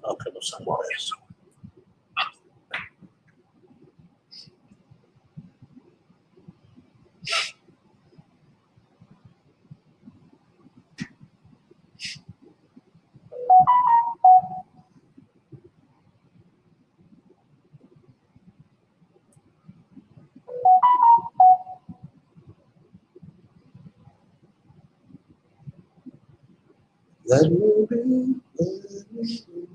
Okay, no somewhere else. Let me be. Let me be.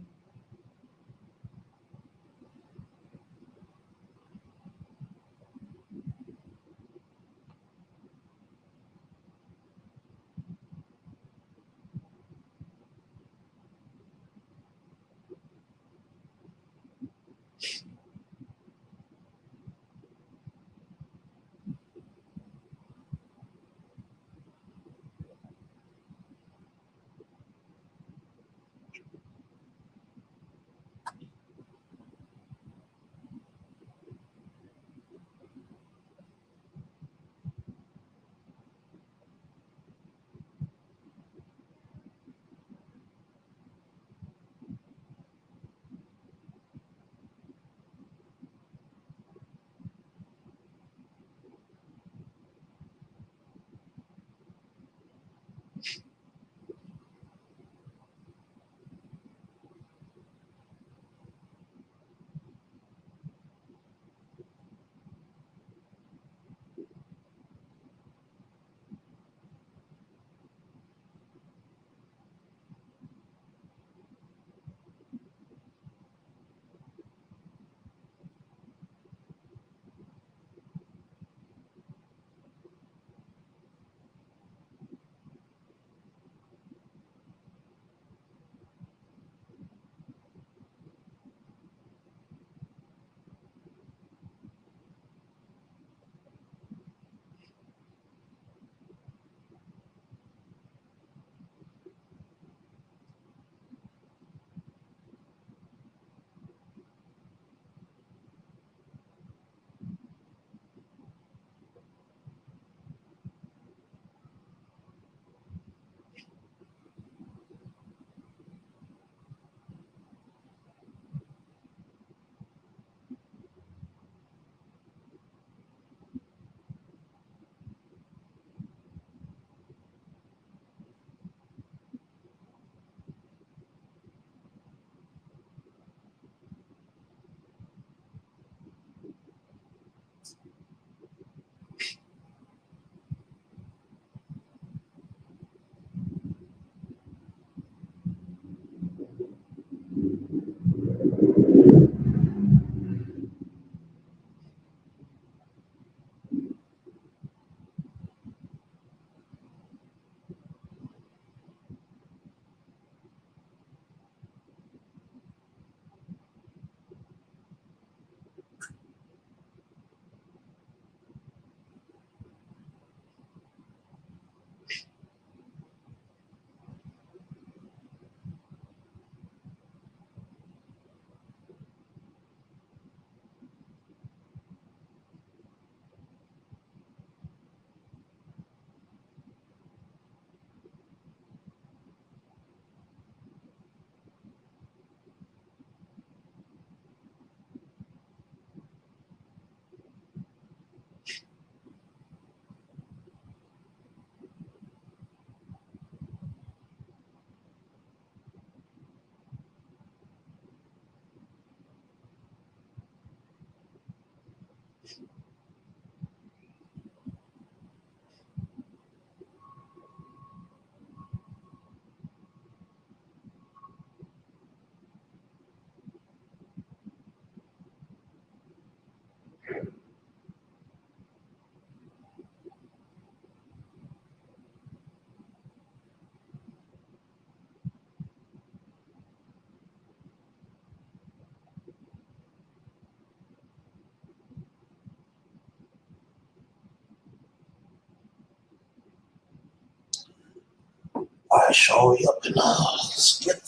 All right, show you up and let's get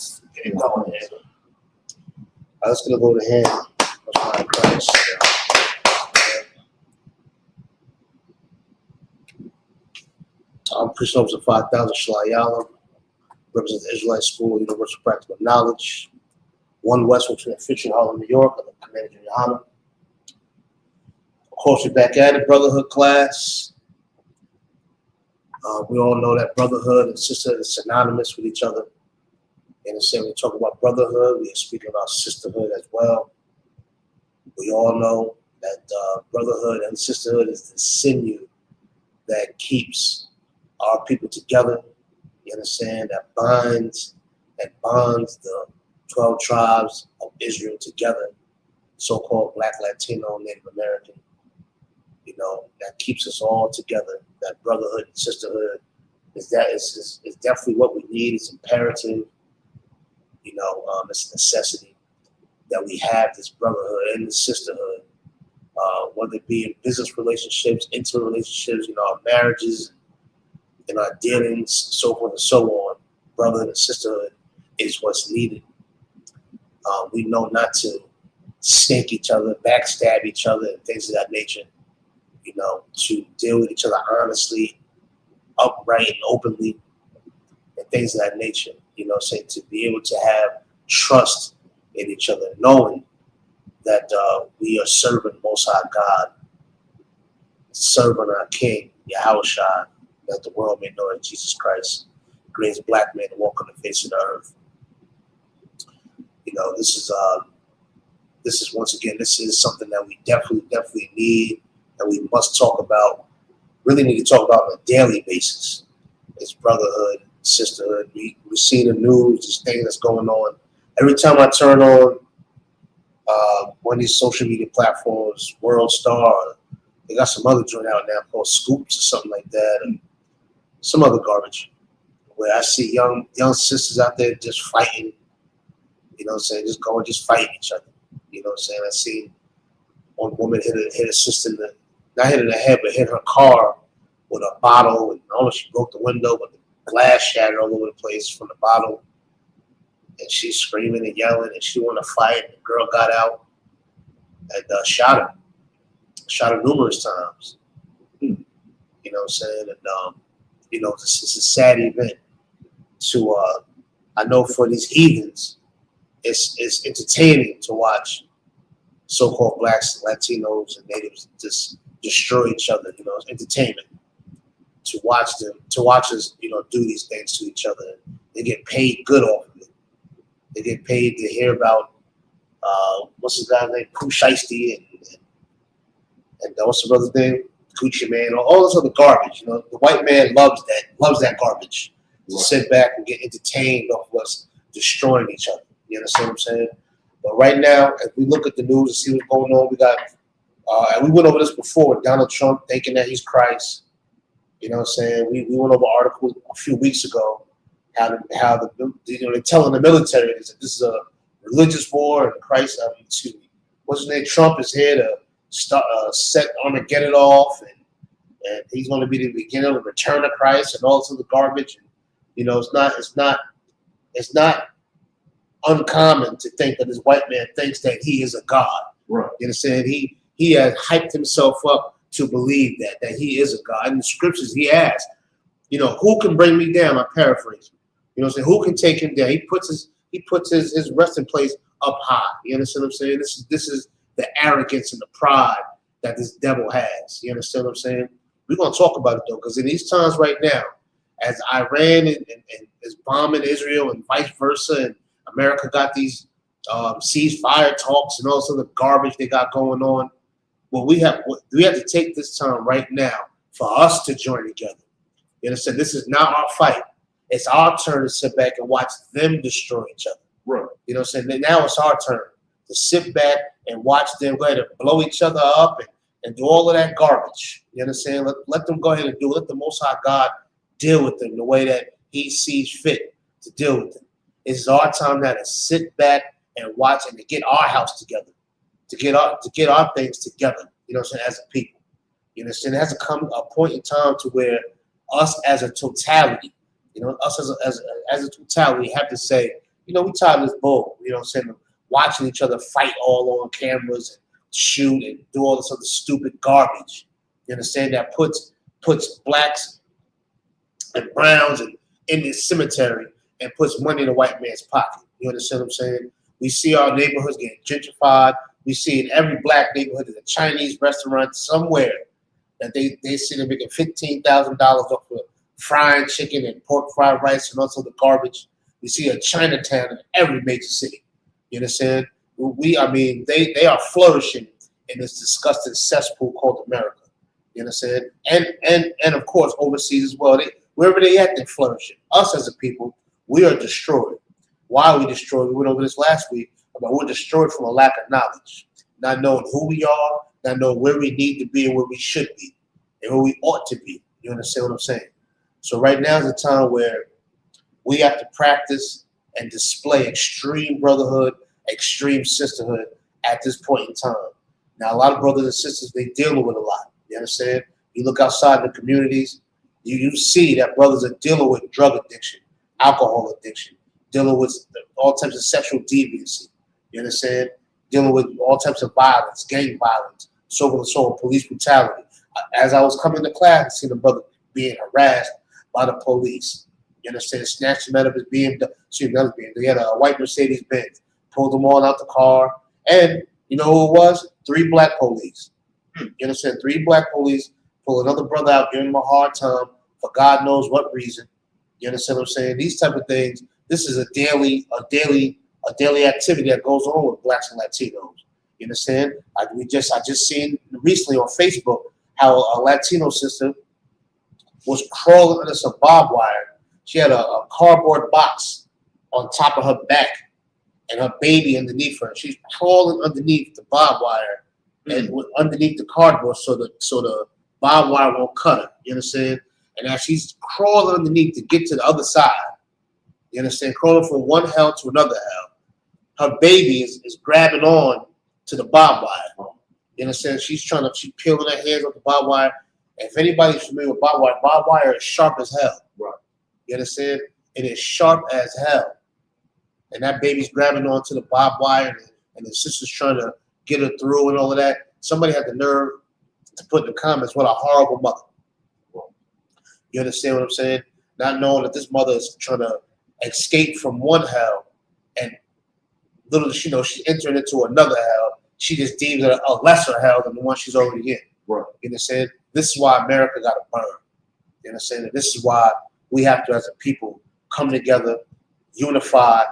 it going here. I was gonna go to him. That's my price. I'm Priest Officer 5000 Shalayala, represent the Israelite School, Universal Practical Knowledge. 1 West between Fisher and Harlem, New York. I'm Commander Johanna. Of course, we're back at it, Brotherhood class. We all know that brotherhood and sisterhood is synonymous with each other. And the same, we talk about brotherhood, we are speaking about sisterhood as well. We all know that brotherhood and sisterhood is the sinew that keeps our people together. You understand? That bonds the 12 tribes of Israel together, so-called Black, Latino, Native American. You know, that keeps us all together. That brotherhood and sisterhood is definitely what we need. It's imperative. You know, it's a necessity that we have this brotherhood and this sisterhood, whether it be in business relationships, intimate relationships, you know, our marriages, in our dealings, so forth and so on. Brotherhood and sisterhood is what's needed. We know not to stink each other, backstab each other, and things of that nature. You know, to deal with each other honestly, upright and openly, and things of that nature. You know, saying to be able to have trust in each other, knowing that we are serving Most High God, serving our King, Yahushua, that the world may know as Jesus Christ, greatest black man to walk on the face of the earth. You know, this is once again, this is something that we definitely need, and we must talk about. Really need to talk about on a daily basis. It's brotherhood, sisterhood. We see the news, this thing that's going on. Every time I turn on one of these social media platforms, World Star, they got some other joint out now called Scoops or something like that, and some other garbage, where I see young sisters out there just fighting, you know what I'm saying, just fighting each other. You know what I'm saying? I see one woman hit a sister, not hit her in the head, but hit her car with a bottle, and almost she broke the window, but the glass shattered all over the place from the bottle. And she's screaming and yelling, and she wanted to fight. And the girl got out and shot her numerous times. You know what I'm saying? And you know, this is a sad event. I know for these heathens, it's entertaining to watch so-called blacks, Latinos, and natives just destroy each other. You know, it's entertainment to watch us, you know, do these things to each other. They get paid good off of it. They get paid to hear about what's his guy's name, Pooh Shiesty, and what's the brother's name, Coochie Man, all this other garbage. You know, the white man loves that garbage. Right. To sit back and get entertained off what's destroying each other. You understand what I'm saying? But right now, as we look at the news and see what's going on, we got, and we went over this before, Donald Trump thinking that he's Christ. You know what I'm saying? We went over an article a few weeks ago, how they're telling the military that this is a religious war and Christ, what's his name? Trump is here to start set Armageddon off, and he's going to be the beginning of the return of Christ and all this other garbage. And, you know, it's not uncommon to think that this white man thinks that he is a god. Right. You understand? He has hyped himself up to believe that he is a god. In the scriptures, he asks, you know, who can bring me down? I paraphrase. You know what I'm saying? Who can take him down? He puts his resting place up high. You understand what I'm saying? This is the arrogance and the pride that this devil has. You understand what I'm saying? We're gonna talk about it though, because in these times right now, as Iran and is bombing Israel and vice versa, and America got these ceasefire talks and all this other garbage they got going on. Well, we have to take this time right now for us to join together. You understand? This is not our fight. It's our turn to sit back and watch them destroy each other. Right. You know what I'm saying? Now it's our turn to sit back and watch them go ahead and blow each other up and do all of that garbage. You understand? Let them go ahead and do it. Let the Most High God deal with them the way that he sees fit to deal with them. It's our time now to sit back and watch and to get our house together, to get our things together, you know what I'm saying, as a people. You understand? It has to come a point in time to where us as a totality, you know, us as a totality have to say, you know, we tired of this bull, you know what I'm saying, watching each other fight all on cameras and shoot and do all this other stupid garbage. You understand? That puts blacks and browns in this cemetery and puts money in the white man's pocket. You understand what I'm saying? We see our neighborhoods getting gentrified. We see in every black neighborhood there's a Chinese restaurant somewhere that they see them making $15,000 off of frying chicken and pork fried rice and also the garbage. We see a Chinatown in every major city. You understand? I mean, they are flourishing in this disgusting cesspool called America. You understand? And of course overseas as well. Wherever they at, they're flourishing. Us as a people, we are destroyed. Why are we destroyed? We went over this last week about we're destroyed from a lack of knowledge, not knowing who we are, not knowing where we need to be and where we should be, and where we ought to be. You understand what I'm saying? So right now is a time where we have to practice and display extreme brotherhood, extreme sisterhood at this point in time. Now, a lot of brothers and sisters, they dealing with a lot. You understand? You look outside the communities, you see that brothers are dealing with drug addiction, alcohol addiction, dealing with all types of sexual deviancy. You understand? Dealing with all types of violence, gang violence, so on and so on, police brutality. As I was coming to class, I seen a brother being harassed by the police. You understand? Snatched him out of his BMW. They had a white Mercedes Benz, pulled them all out the car, and you know who it was? 3 black police. You understand? 3 black police pull another brother out, giving him a hard time for God knows what reason. You understand what I'm saying? These type of things. This is a daily activity that goes on with blacks and Latinos. You understand? I just seen recently on Facebook how a Latino sister was crawling under some barbed wire. She had a cardboard box on top of her back and her baby underneath her. She's crawling underneath the barbed wire and underneath the cardboard so the barbed wire won't cut her. You understand? And as she's crawling underneath to get to the other side, you understand? Crawling from one hell to another hell, her baby is grabbing on to the barbed wire. You understand? She's peeling her hands off the barbed wire. If anybody's familiar with barbed wire is sharp as hell. Right. You understand? It is sharp as hell. And that baby's grabbing onto the barbed wire, and the sister's trying to get her through and all of that. Somebody had the nerve to put in the comments, what a horrible mother. You understand what I'm saying? Not knowing that this mother is trying to escape from one hell, and little does she know she's entering into another hell. She just deems it a lesser hell than the one she's already in. Right. You understand? This is why America got to burn. You understand? And this is why we have to, as a people, come together, unify.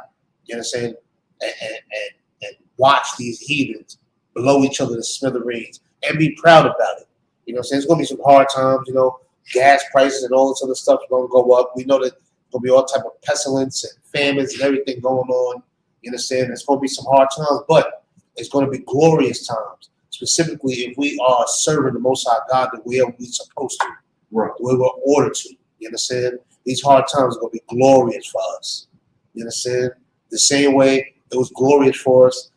You understand? And watch these heathens blow each other to smithereens and be proud about it. You know what I'm saying? It's going to be some hard times, you know, gas prices and all this other stuff is going to go up. We know that there's going to be all type of pestilence and famines and everything going on. You understand? It's going to be some hard times, but it's going to be glorious times. Specifically, if we are serving the Most High God the way we're supposed to, right, the way we're ordered to. You understand? These hard times are going to be glorious for us. You understand? The same way it was glorious for us,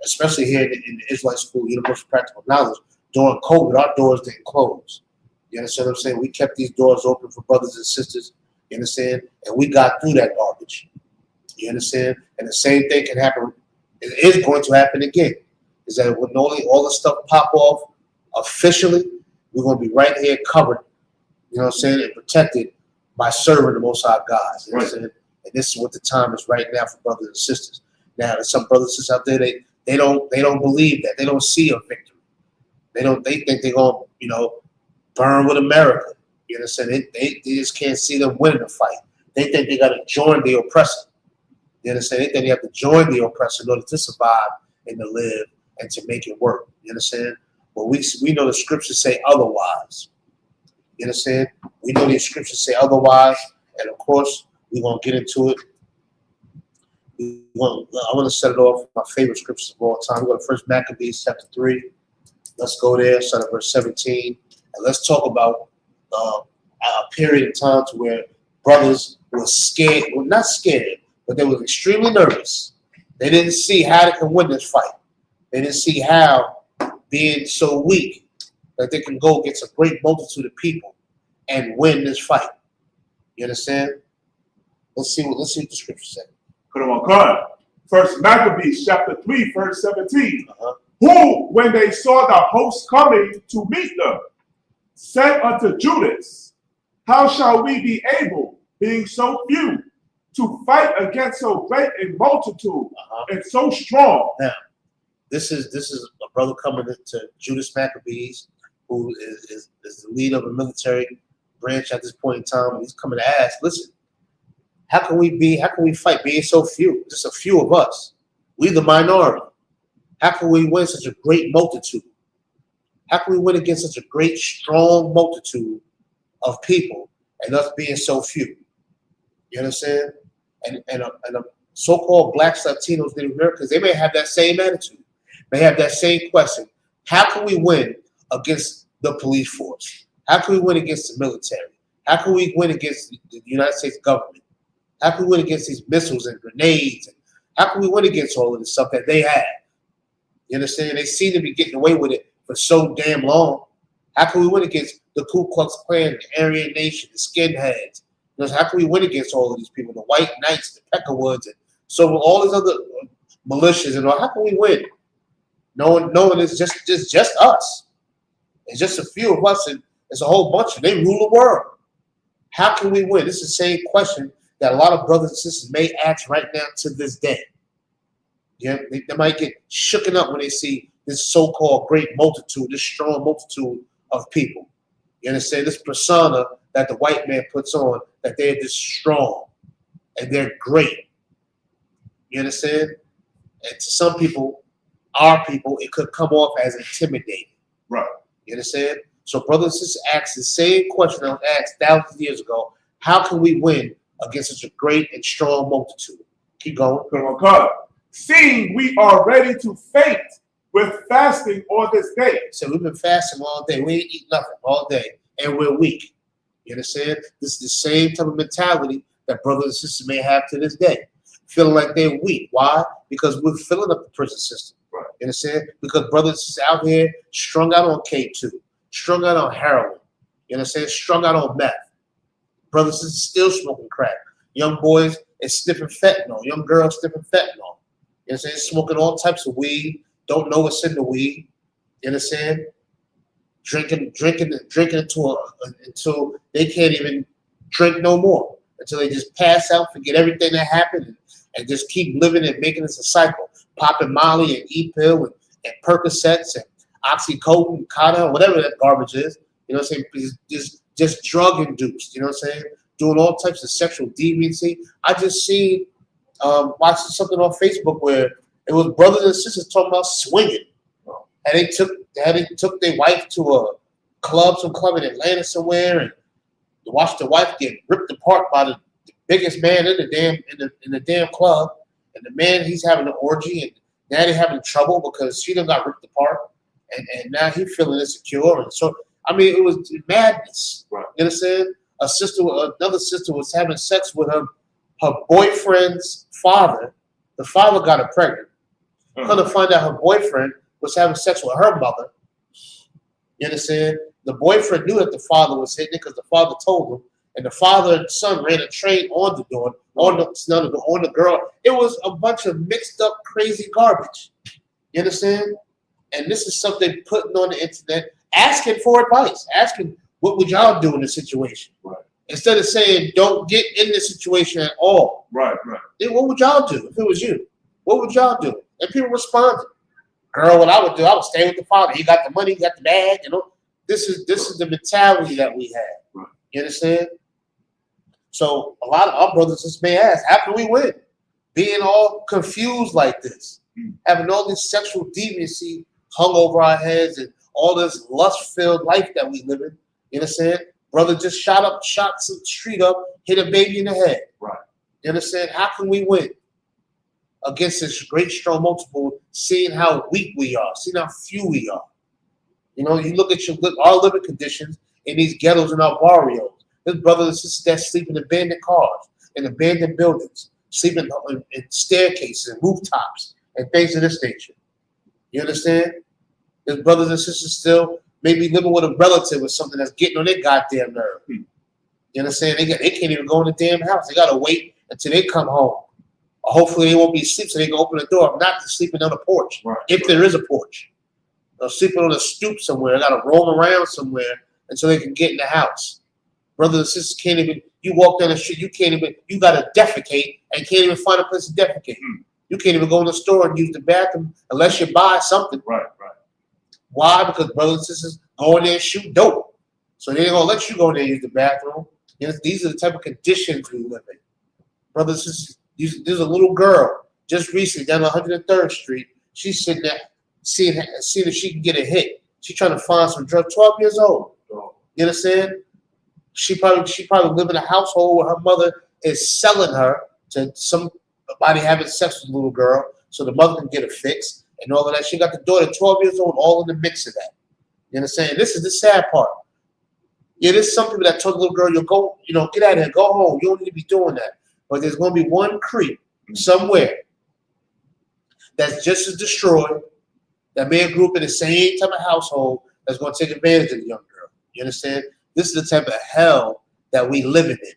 especially here in the Israelite School, Universal Practical Knowledge, during COVID, our doors didn't close. You understand what I'm saying? We kept these doors open for brothers and sisters. You understand? And we got through that garbage. You understand? And the same thing can happen. It is going to happen again. Is that when all the stuff pop off officially, we're going to be right here covered, you know what I'm saying, and protected by serving the Most High God. You know what I'm saying? And this is what the time is right now for brothers and sisters. Now, there's some brothers and sisters out there, they don't believe that. They don't see a victory. They think they're going to, you know, burn with America. You understand? They just can't see them winning the fight. They think they got to join the oppressor. You understand? They think they have to join the oppressor in order to survive and to live and to make it work. You understand? But we know the scriptures say otherwise. You understand? We know the scriptures say otherwise, and of course we're gonna get into it. I want to set it off with my favorite scriptures of all time. We're going to First Maccabees chapter 3. Let's go there, start at verse 17, and let's talk about a period of time to where brothers were scared, well, not scared, but they were extremely nervous. They didn't see how they can win this fight. They didn't see how, being so weak, that they can go against a great multitude of people and win this fight. You understand? Let's see what the scripture says. First Maccabees chapter 3, verse 17. Who, when they saw the host coming to meet them, said unto Judas, how shall we be able, being so few, to fight against so great a multitude and so strong. Now, this is a brother coming to Judas Maccabees, who is the leader of a military branch at this point in time, and he's coming to ask, listen, how can we fight being so few? Just a few of us. We the minority. How can we win such a great multitude? How can we win against such a great, strong multitude of people and us being so few? You understand? And so-called blacks, Latinos, Native Americans, they may have that same attitude. They have that same question. How can we win against the police force? How can we win against the military? How can we win against the United States government? How can we win against these missiles and grenades? And how can we win against all of this stuff that they have? You understand? They seem to be getting away with it for so damn long. How can we win against the Ku Klux Klan, the Aryan Nation, the skinheads? You know, how can we win against all of these people, the White Knights, the Peckerwoods, and so all these other militias and all? How can we win? Knowing it's just us. It's just a few of us, and it's a whole bunch of them. They rule the world. How can we win? This is the same question that a lot of brothers and sisters may ask right now to this day. Yeah, they might get shooken up when they see this so-called great multitude, this strong multitude of people. You understand? This persona that the white man puts on, that they're just strong and they're great. You understand? And to some people, our people, it could come off as intimidating. Right. You understand? So brothers and sisters ask the same question that was asked thousands of years ago. How can we win against such a great and strong multitude? Keep going. Come on, God. Seeing we are ready to faint with fasting on this day. So we've been fasting all day. We ain't eat nothing all day, and we're weak. You understand? This is the same type of mentality that brothers and sisters may have to this day. Feeling like they're weak. Why? Because we're filling up the prison system. Right. You understand? Because brothers and sisters out here strung out on K2, strung out on heroin. You understand? Strung out on meth. Brothers and sisters still smoking crack. Young boys is sniffing fentanyl. Young girls sniffing fentanyl. You understand? Smoking all types of weed. Don't know what's in the weed. You understand? Drinking until they can't even drink no more. Until they just pass out, forget everything that happened, and just keep living and making this a cycle. Popping Molly and E-pill and Percocets and Oxycontin and Cata, whatever that garbage is. You know what I'm saying? Just drug induced. You know what I'm saying? Doing all types of sexual deviancy. I just seen watching something on Facebook where it was brothers and sisters talking about swinging. And they took their wife to some club in Atlanta somewhere, and watched the wife get ripped apart by the biggest man in the damn club. And the man, he's having an orgy, and now they're having trouble because she done got ripped apart, and now he's feeling insecure. And so, I mean, it was madness. Right. You understand? Another sister was having sex with her boyfriend's father. The father got her pregnant. Come to find out her boyfriend was having sex with her mother. You understand? The boyfriend knew that the father was hitting it because the father told him, and the father and son ran a train on the door, on the girl. It was a bunch of mixed up, crazy garbage. You understand? And this is something putting on the internet, asking for advice, asking what would y'all do in this situation, right? Instead Instead of saying don't get in this situation at all. Right. Then what would y'all do if it was you? What would y'all do? And people responded. Girl, what I would stay with the father. He got the money, he got the bag, you know. This is the mentality that we have. Right. You understand? So a lot of our brothers just may ask, how can we win? Being all confused like this, having all this sexual deviancy hung over our heads and all this lust-filled life that we live in. You understand? Brother just shot some street up, hit a baby in the head. Right. You understand? How can we win against this great, strong multiple, seeing how weak we are, seeing how few we are? You know, you look at our living conditions in these ghettos in our barrios. There's brothers and sisters that sleep in abandoned cars, in abandoned buildings, sleeping in staircases and rooftops and things of this nature. You understand? There's brothers and sisters still maybe living with a relative or something that's getting on their goddamn nerve. You understand? They can't even go in the damn house. They got to wait until they come home. Or hopefully they won't be asleep so they can open the door. Not just sleeping on the porch, if there is a porch. Or sleeping on a stoop somewhere. They got to roam around somewhere until they can get in the house. Brothers and sisters can't even, you walk down the street, you got to defecate and can't even find a place to defecate. You can't even go in the store and use the bathroom unless you buy something. Right. Why? Because brothers and sisters go in there and shoot dope. So they ain't going to let you go in there and use the bathroom. You know, these are the type of conditions we live in. Brothers and sisters, there's a little girl just recently down 103rd Street. She's sitting there seeing if she can get a hit. She's trying to find some drugs. 12 years old. You understand? She probably live in a household where her mother is selling her to somebody having sex with the little girl so the mother can get a fix and all of that. She got the daughter 12 years old all in the mix of that. You understand? This is the sad part. Yeah, there's some people that told the little girl, get out of here, go home. You don't need to be doing that. But there's going to be one creep somewhere that's just as destroyed, that may have grew up in the same type of household that's going to take advantage of the young girl. You understand? This is the type of hell that we living in.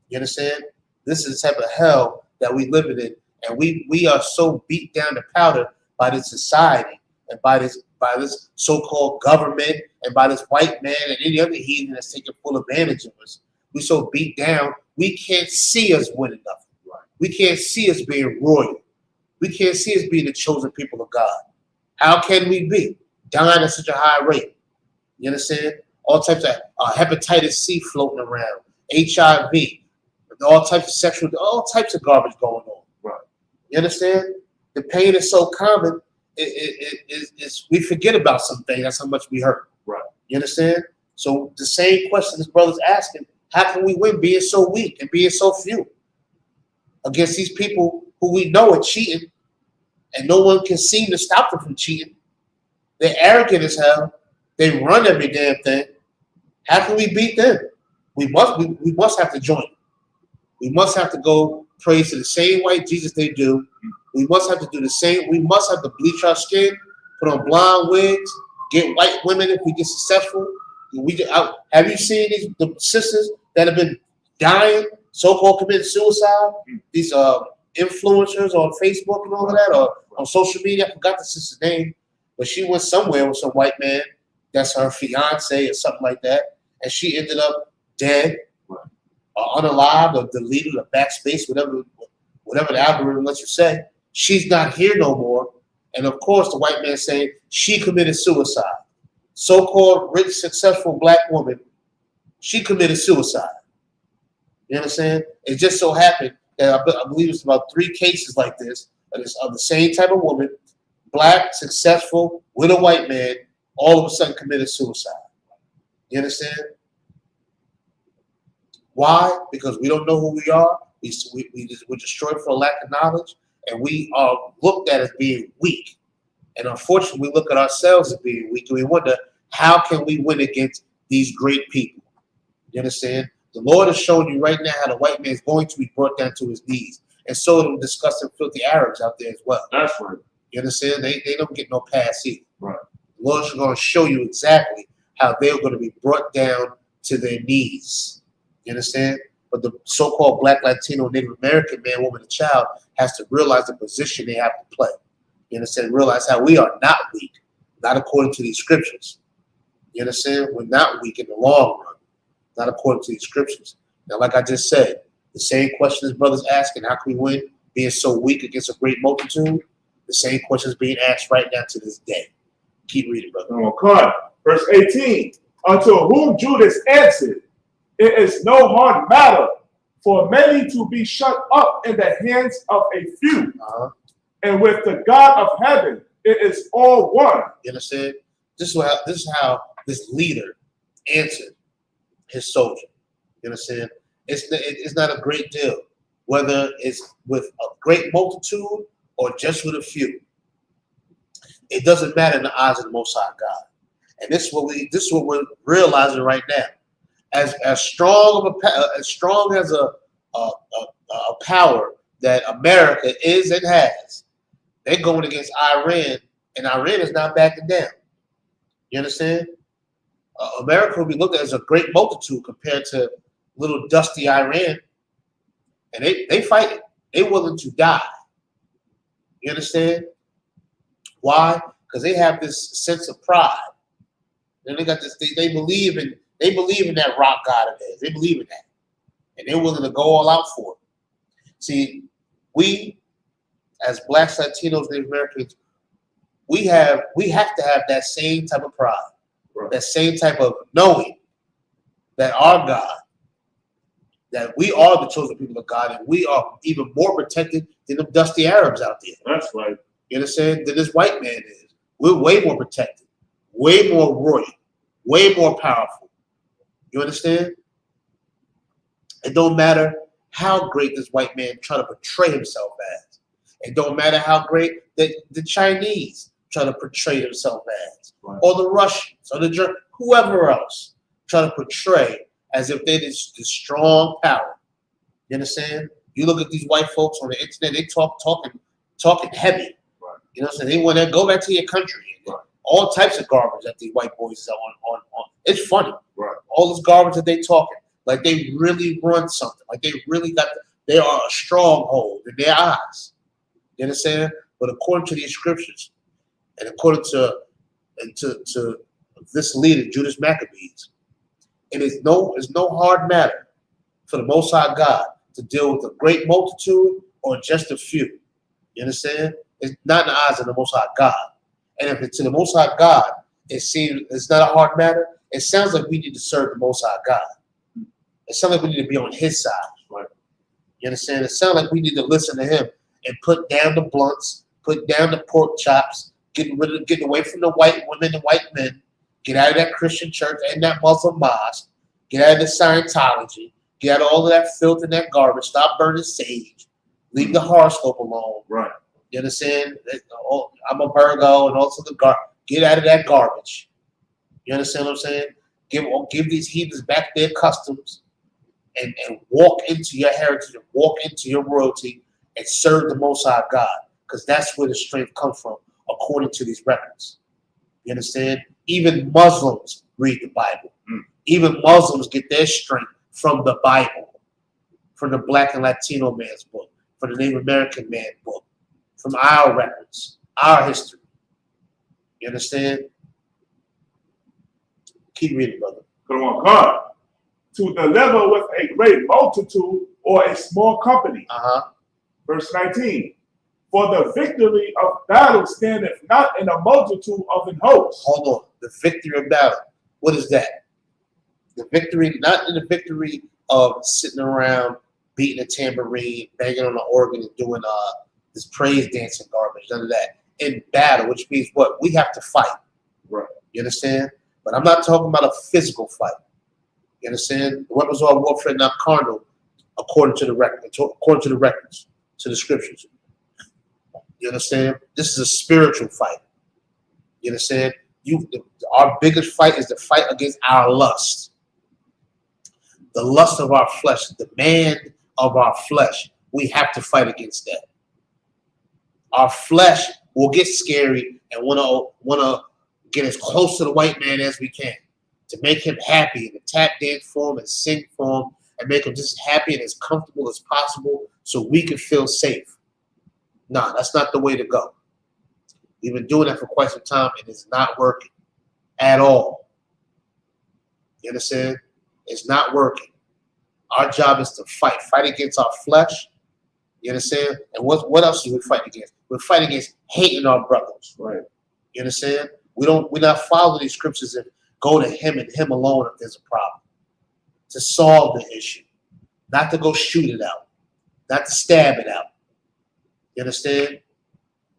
You understand? This is the type of hell that we living in. And we are so beat down to powder by this society and by this so-called government and by this white man and any other heathen that's taking full advantage of us. We so beat down, we can't see us winning nothing. Right. We can't see us being royal. We can't see us being the chosen people of God. How can we be dying at such a high rate? You understand? All types of hepatitis C floating around, HIV, all types of garbage going on. Right. You understand? The pain is so common, we forget about some things. That's how much we hurt. Right. You understand? So the same question this brother's asking, how can we win being so weak and being so few against these people who we know are cheating and no one can seem to stop them from cheating? They're arrogant as hell. They run every damn thing. How can we beat them? We must have to join. We must have to go praise to the same white Jesus they do. We must have to do the same. We must have to bleach our skin, put on blonde wigs, get white women if we get successful. Have you seen the sisters that have been dying, so-called committing suicide? These influencers on Facebook and all of that, or on social media. I forgot the sister's name, but she went somewhere with some white man that's her fiance or something like that, and she ended up dead, or unalived, or deleted, or backspace, whatever the algorithm lets you say. She's not here no more, and of course the white man saying she committed suicide. So-called rich, successful black woman, she committed suicide. You understand? It just so happened that I believe it's about 3 cases like this of the same type of woman, black, successful, with a white man, all of a sudden committed suicide. You understand? Why? Because we don't know who we are. We're destroyed for a lack of knowledge, and we are looked at as being weak. And unfortunately, we look at ourselves as being weak, and we wonder, how can we win against these great people? You understand? The Lord has shown you right now how the white man is going to be brought down to his knees. And so are the disgusting, filthy Arabs out there as well. That's right. You understand? They don't get no pass either. Right. The Lord is going to show you exactly how they're going to be brought down to their knees. You understand? But the so-called black, Latino, Native American man, woman, and child has to realize the position they have to play. You understand? Realize how we are not weak, not according to these scriptures. You understand? We're not weak in the long run, not according to these scriptures. Now, like I just said, the same question this brother's asking, how can we win being so weak against a great multitude? The same question is being asked right now to this day. Keep reading, brother. Okay. Verse 18. Unto whom Judas answered, it is no hard matter for many to be shut up in the hands of a few. And with the God of heaven, it is all one. You understand? This is how this leader answered his soldier. You understand? It's not a great deal, whether it's with a great multitude or just with a few. It doesn't matter in the eyes of the Most High God. And this is what we're realizing right now. As strong as a power that America is and has, they're going against Iran, and Iran is not backing down. You understand? America will be looked at as a great multitude compared to little dusty Iran, and they fight it. They're willing to die. You understand? Why? Because they have this sense of pride. And they got this. They believe in They believe in that rock god of theirs. They believe in that. And they're willing to go all out for it. See, we, as Blacks, Latinos, Native Americans, we have to have that same type of pride, that same type of knowing that our God, that we are the chosen people of God, and we are even more protected than the dusty Arabs out there. That's right. You understand? Than this white man is. We're way more protected, way more royal, way more powerful. You understand? It don't matter how great this white man try to portray himself as. It don't matter how great the Chinese try to portray themselves as, or the Russians, or the Germans, whoever else try to portray as if they're this strong power. You understand? You look at these white folks on the internet, they talking heavy. Right. You know what I'm saying? They want to go back to your country. Right. All types of garbage that these white boys are on. It's funny. Right. All this garbage that they talking. Like they really run something. Like they really they are a stronghold in their eyes. You understand? But according to these scriptures, and according to this leader, Judas Maccabees, it's no hard matter for the Most High God to deal with a great multitude or just a few. You understand? It's not in the eyes of the Most High God. And if it's to the Most High God, it seems it's not a hard matter. It sounds like we need to serve the Most High God. It sounds like we need to be on his side. Right. You understand? It sounds like we need to listen to him and put down the blunts, put down the pork chops, getting away from the white women and white men, get out of that Christian church and that Muslim mosque, get out of the Scientology, get out of all of that filth and that garbage, stop burning sage, leave the horoscope alone. Right. You understand? I'm a Virgo and also the garbage. Get out of that garbage. You understand what I'm saying? Give these heathens back their customs and walk into your heritage and walk into your royalty and serve the Most High God, because that's where the strength comes from, according to these records. You understand? Even Muslims read the Bible. Even Muslims get their strength from the Bible, from the Black and Latino man's book, from the Native American man's book, from our records, our history. You understand? Keep reading, brother. Come on, God. To deliver with a great multitude or a small company. Verse 19. For the victory of battle standeth not in a multitude of an host. Hold on. The victory of battle. What is that? The victory, not in the victory of sitting around beating a tambourine, banging on the organ, and doing this praise dancing garbage. None of that. In battle, which means what? We have to fight. Right. You understand? But I'm not talking about a physical fight. You understand? The weapons of our warfare not carnal, according to the records, to the scriptures. You understand? This is a spiritual fight. You understand? Our biggest fight is the fight against our lust. The lust of our flesh, the demand of our flesh. We have to fight against that. Our flesh will get scary and wanna get as close to the white man as we can to make him happy and to tap dance for him and sing for him and make him just happy and as comfortable as possible so we can feel safe. Nah, that's not the way to go. We've been doing that for quite some time and it's not working at all. You understand? It's not working. Our job is to fight against our flesh. You understand? And what else do we fight against? We're fighting against hating our brothers. Right. You understand? We're not following these scriptures and go to him and him alone if there's a problem. To solve the issue. Not to go shoot it out. Not to stab it out. You understand?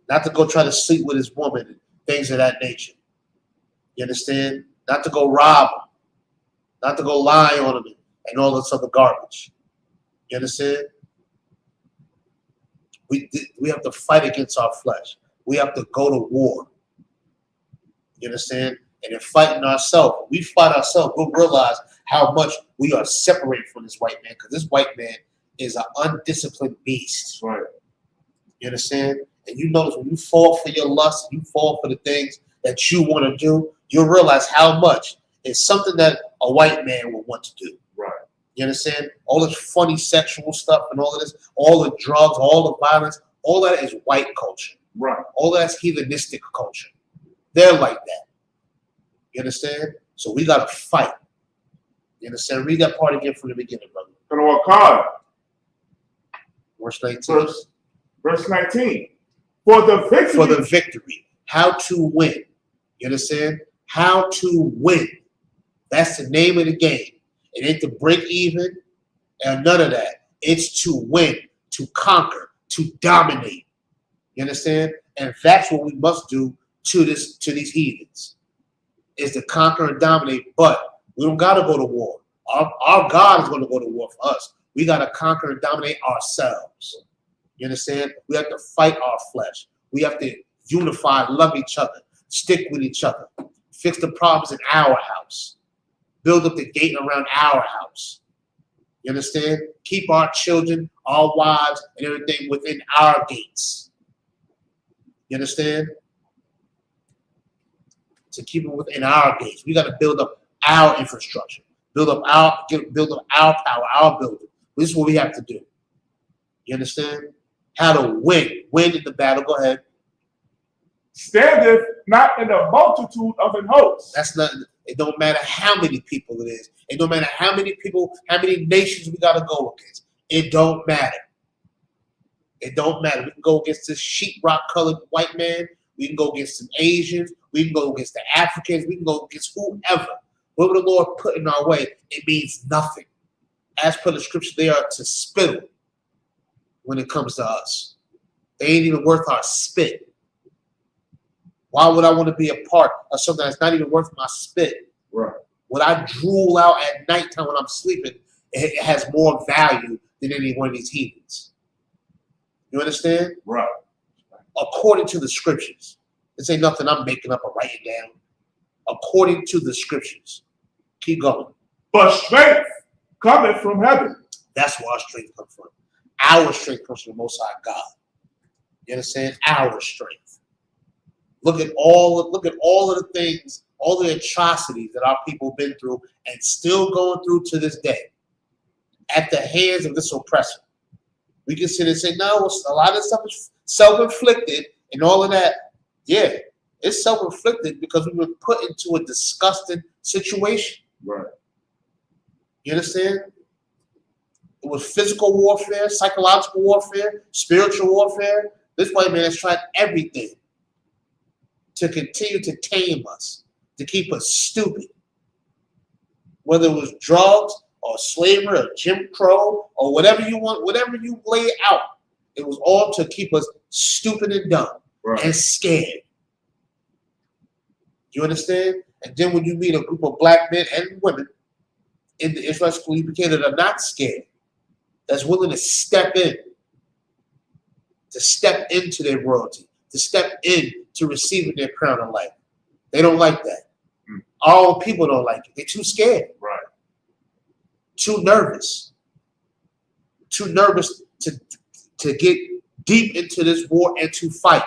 Not to go try to sleep with his woman and things of that nature. You understand? Not to go rob him. Not to go lie on him and all this other garbage. You understand? We have to fight against our flesh. We have to go to war. You understand? And in fighting ourselves, we fight ourselves, we'll realize how much we are separated from this white man, because this white man is an undisciplined beast. Right. You understand? And you notice when you fall for your lust, you fall for the things that you want to do, you'll realize how much is something that a white man would want to do. Right. You understand? All this funny sexual stuff and all of this, all the drugs, all the violence, all that is white culture. Right. All that's heathenistic culture. They're like that. You understand? So we got to fight. You understand? Read that part again from the beginning, brother. Verse 19. Verse 19. For the victory. For the victory. How to win. You understand? How to win. That's the name of the game. It ain't to break even and none of that. It's to win, to conquer, to dominate. You understand? And that's what we must do to these heathens, is to conquer and dominate. But we don't got to go to war. Our God is going to go to war for us. We got to conquer and dominate ourselves. You understand? We have to fight our flesh. We have to unify, love each other, stick with each other, fix the problems in our house, build up the gate around our house. You understand? Keep our children, our wives, and everything within our gates. You understand? To keep it within our gates. We got to build up our infrastructure, build up our power, our building. This is what we have to do. You understand? How to win in the battle. Go ahead. Standeth not in the multitude of an host. That's not. It don't matter how many people it is. It don't matter how many people, how many nations we got to go against. It don't matter. It don't matter. We can go against this sheetrock colored white man. We can go against some Asians. We can go against the Africans. We can go against whoever. Whatever the Lord put in our way, it means nothing. As per the scripture, they are to spittle when it comes to us. They ain't even worth our spit. Why would I want to be a part of something that's not even worth my spit? Right. What I drool out at nighttime when I'm sleeping, it has more value than any one of these heathens. You understand? Right. According to the scriptures. This ain't nothing I'm making up or writing down. According to the scriptures. Keep going. But strength cometh from heaven. That's where our strength comes from. Our strength comes from the Most High God. You understand? Our strength. Look at all of the things, all the atrocities that our people have been through and still going through to this day at the hands of this oppressor. We can sit and say, no, a lot of this stuff is self-inflicted and all of that. Yeah, it's self-inflicted because we were put into a disgusting situation. Right. You understand? It was physical warfare, psychological warfare, spiritual warfare. This white man has tried everything to continue to tame us, to keep us stupid. Whether it was drugs or slavery or Jim Crow or whatever you want, whatever you lay out, it was all to keep us stupid and dumb and scared. You understand? And then when you meet a group of black men and women in the Israel school UPK that are not scared, that's willing to step into their royalty, to step in to receiving their crown of life. They don't like that. All people don't like it. They're too scared. Right. Too nervous. Too nervous to get deep into this war and to fight.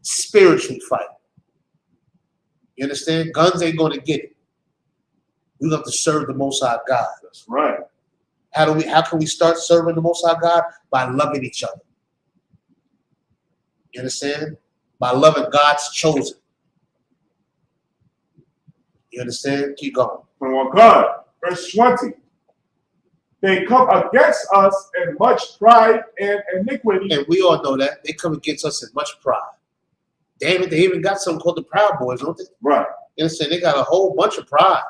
Spiritually fight. You understand? Guns ain't going to get it. We have to serve the Most High God. That's right. How can we start serving the Most High God? By loving each other. You understand? By loving God's chosen. You understand? Keep going. From God, verse 20. They come against us in much pride and iniquity. And we all know that. They come against us in much pride. Damn it, they even got something called the Proud Boys, don't they? Right. You understand? They got a whole bunch of pride.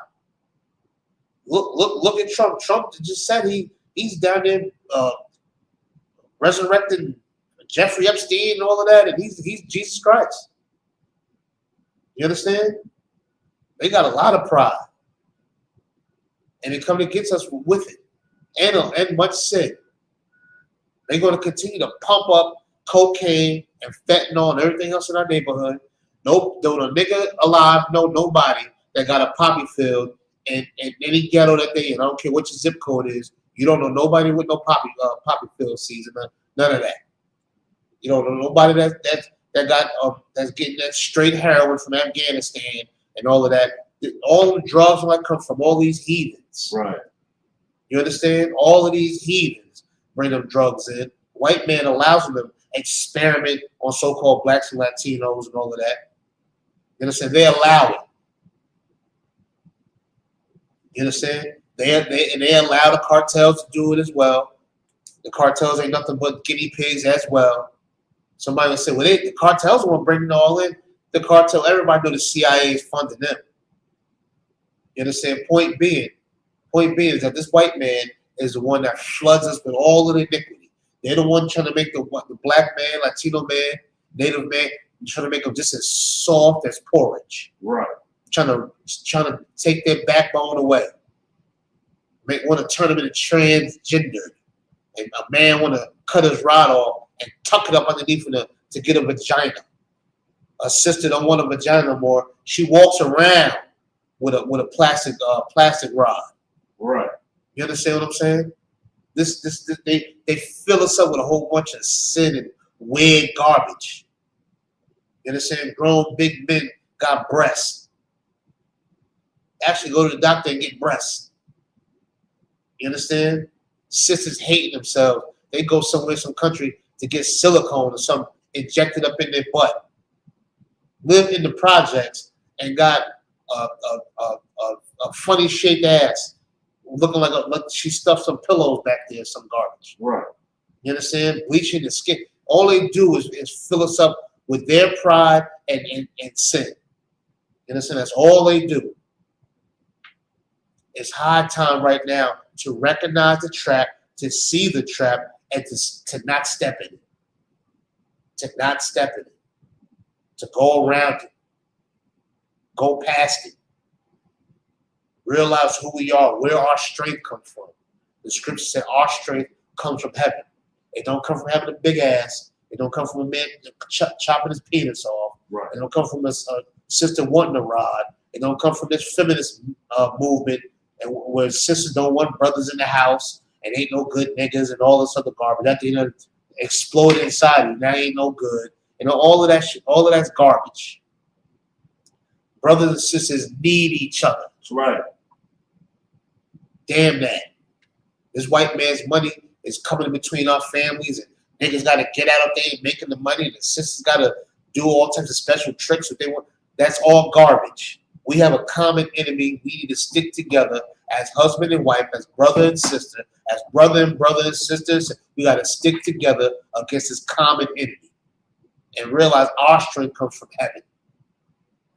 Look at Trump. Trump just said he's down there resurrecting Jeffrey Epstein and all of that, and he's Jesus Christ. You understand? They got a lot of pride. And they come against us with it. And much sin. They're going to continue to pump up cocaine and fentanyl and everything else in our neighborhood. No nigga alive, nobody that got a poppy field in any ghetto that they in. I don't care what your zip code is. You don't know nobody with no poppy field season. None of that. You don't know nobody that's getting that straight heroin from Afghanistan and all of that. All the drugs might come from all these heathens. Right. You understand? All of these heathens bring them drugs in. White man allows them to experiment on so-called blacks and Latinos and all of that. You understand? They allow it. You understand? They allow the cartels to do it as well. The cartels ain't nothing but guinea pigs as well. Somebody will say, well, the cartels won't bring it all in. The cartel, everybody know the CIA is funding them. You understand? Point being is that this white man is the one that floods us with all of the iniquity. They're the one trying to make the black man, Latino man, Native man, trying to make them just as soft as porridge. Right. Trying to take their backbone away. Want to turn them into transgender. And a man want to cut his rod off and tuck it up underneath to get a vagina. A sister don't want a vagina no more. She walks around with a plastic rod. Right. You understand what I'm saying? They fill us up with a whole bunch of sin and weird garbage. You understand? Grown big men got breasts. Actually go to the doctor and get breasts. You understand? Sisters hating themselves. They go somewhere, some country to get silicone or something injected up in their butt. Live in the projects and got a funny shaped ass, looking like she stuffed some pillows back there, some garbage. Right. You understand? Bleaching the skin. All they do is fill us up with their pride and sin. You understand? That's all they do. It's high time right now to recognize the trap, to see the trap, and to not step in it. To not step in it. To go around it. Go past it. Realize who we are, where our strength comes from. The scripture said our strength comes from heaven. It don't come from having a big ass. It don't come from a man chopping his penis off. Right. It don't come from a sister wanting a rod. It don't come from this feminist movement and where sisters don't want brothers in the house and ain't no good niggas and all this other garbage. That exploded inside you. That ain't no good. You know, all of that shit, all of that's garbage. Brothers and sisters need each other. That's right. Damn that. This white man's money is coming in between our families, and niggas got to get out of there making the money, and the sisters got to do all types of special tricks that they want. That's all garbage. We have a common enemy. We need to stick together as husband and wife, as brother and sister, as brother and sisters. We got to stick together against this common enemy and realize our strength comes from heaven.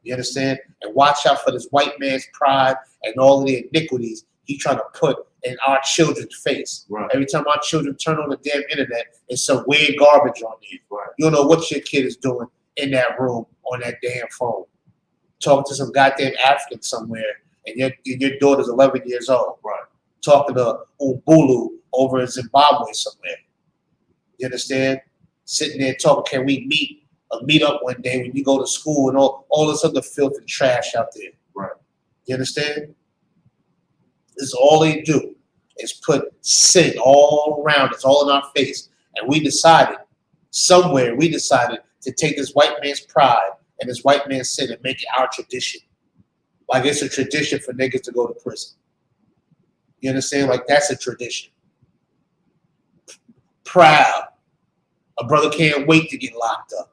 You understand? And watch out for this white man's pride and all of the iniquities he's trying to put in our children's face. Right. Every time our children turn on the damn internet, it's some weird garbage on there. Right. You don't know what your kid is doing in that room on that damn phone. Talking to some goddamn African somewhere, and your daughter's 11 years old. Right. Talking to Ubulu over in Zimbabwe somewhere. You understand? Sitting there talking, can we meet up one day when you go to school and all this other filth and trash out there. Right. You understand? This is all they do is put sin all around us, all in our face. And we decided to take this white man's pride and this white man's sin and make it our tradition. Like it's a tradition for niggas to go to prison. You understand? Like that's a tradition. Proud. A brother can't wait to get locked up.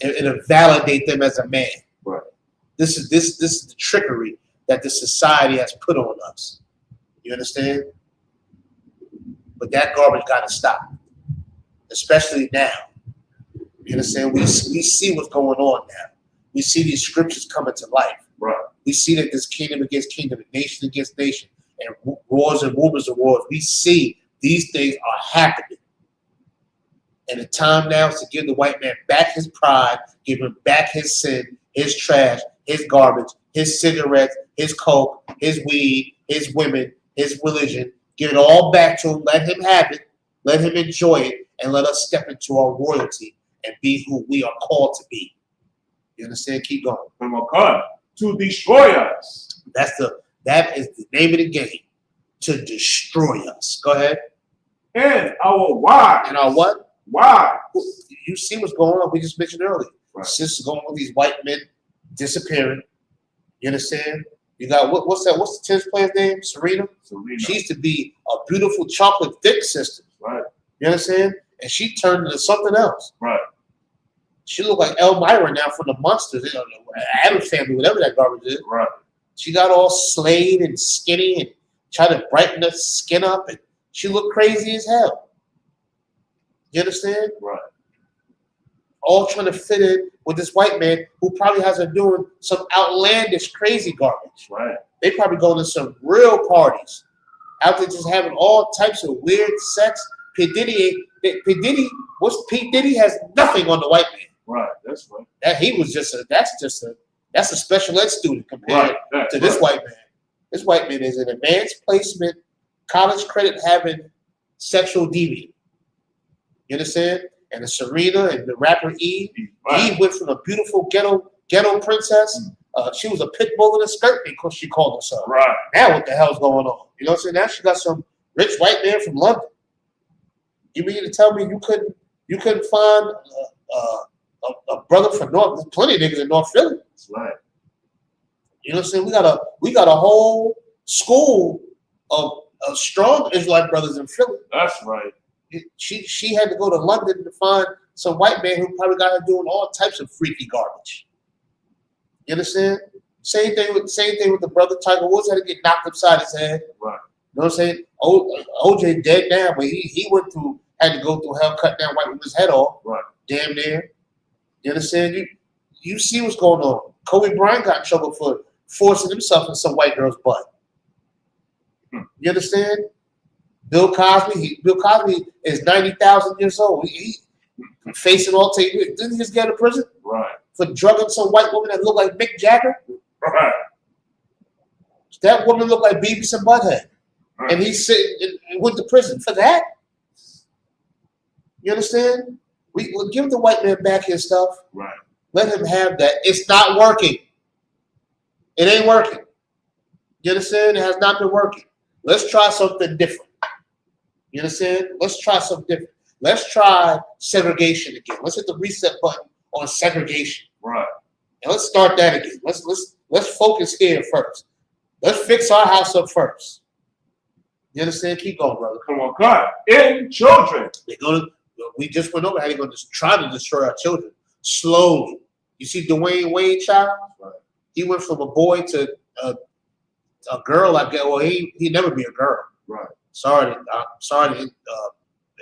And validate them as a man. Right. This is the trickery that the society has put on us. You understand? But that garbage got to stop, especially now. You understand? We see what's going on now. We see these scriptures coming to life. Right. We see that there's kingdom against kingdom, and nation against nation, and wars and rumors of wars. We see these things are happening. And the time now is to give the white man back his pride, give him back his sin, his trash, his garbage, his cigarettes, his coke, his weed, his women, his religion. Give it all back to him. Let him have it. Let him enjoy it. And let us step into our royalty and be who we are called to be. You understand? Keep going. And will come to destroy us. That is the name of the game. To destroy us. Go ahead. And our wives. And our what? Why? You see what's going on? We just mentioned earlier. Right. Sisters going with these white men disappearing. You understand? You got what's the tennis player's name? Serena. She used to be a beautiful chocolate thick sister. Right. You understand? And she turned into something else. Right. She looked like Elmira now from the Monsters, Addams Family, whatever that garbage is. Right. she got all slayed and skinny and tried to brighten her skin up, and she looked crazy as hell. You understand? Right. All trying to fit in with this white man who probably has her doing some outlandish, crazy garbage. Right. They probably going to some real parties out there just having all types of weird sex. P. Diddy has nothing on the white man. Right. That's right. That's a special ed student compared to this white man. This white man is an advanced placement, college credit having sexual deviant. You understand? And the Serena and the rapper Eve. Right. Eve went from a beautiful ghetto princess. She was a pit bull in a skirt because she called herself. Right. Now what the hell's going on? You know what I'm saying? Now she got some rich white man from London. You mean to tell me you couldn't find a brother from North? There's plenty of niggas in North Philly. That's right. You know what I'm saying? We got a whole school of strong Israelite brothers in Philly. That's right. She had to go to London to find some white man who probably got her doing all types of freaky garbage. You understand? Same thing with the brother Tiger Woods had to get knocked upside his head. Right. You know what I'm saying? OJ dead now, but he had to go through hell cutting that white woman's head off. Right. Damn near. You understand? You see what's going on. Kobe Bryant got in trouble for forcing himself in some white girl's butt. You understand? Bill Cosby is 90,000 years old. He facing all take. Didn't he just get out of prison? Right. For drugging some white woman that looked like Mick Jagger? Right. That woman looked like Beavis and Butthead. Right. And he's sitting and went to prison for that? You understand? We'll give the white man back his stuff. Right. Let him have that. It's not working. It ain't working. You understand? It has not been working. Let's try something different. You understand? Let's try something different. Let's try segregation again. Let's hit the reset button on segregation. Right. And let's start that again. Let's focus here first. Let's fix our house up first. You understand? Keep going, brother. Come on, God. In children. We just went over how they're going to try to destroy our children slowly. You see Dwayne Wade child? Right. He went from a boy to a girl. I guess. Well, he'd never be a girl. Right. Sorry to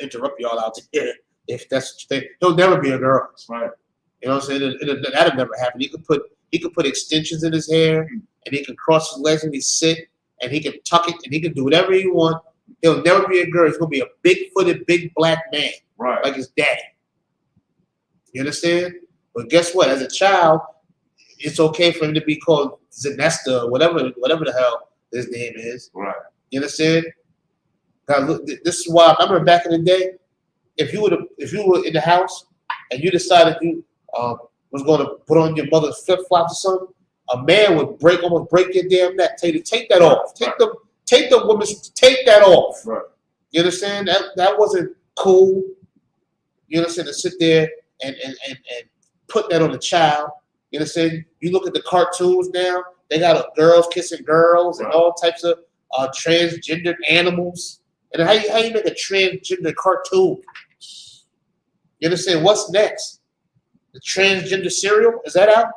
interrupt y'all out there. If that's what you think, he'll never be a girl. Right. You know what I'm saying? That'll never happen. He could put extensions in his hair, and he can cross his legs when he sit, and he can tuck it, and he can do whatever he wants. He'll never be a girl. He's gonna be a big-footed, big black man, right? Like his daddy. You understand? But guess what? As a child, it's okay for him to be called Zanesta or whatever the hell his name is. Right. You understand? Now, look, this is why I remember back in the day, if you were in the house and you decided you was going to put on your mother's flip flops or something, a man would almost break your damn neck. Tell you to take that off. Take that off. Right. You understand? That wasn't cool. You understand? To sit there and put that on a child. You understand? You look at the cartoons now. They got girls kissing girls and all types of transgender animals. And how you make a transgender cartoon? You understand? What's next? The transgender cereal? Is that out?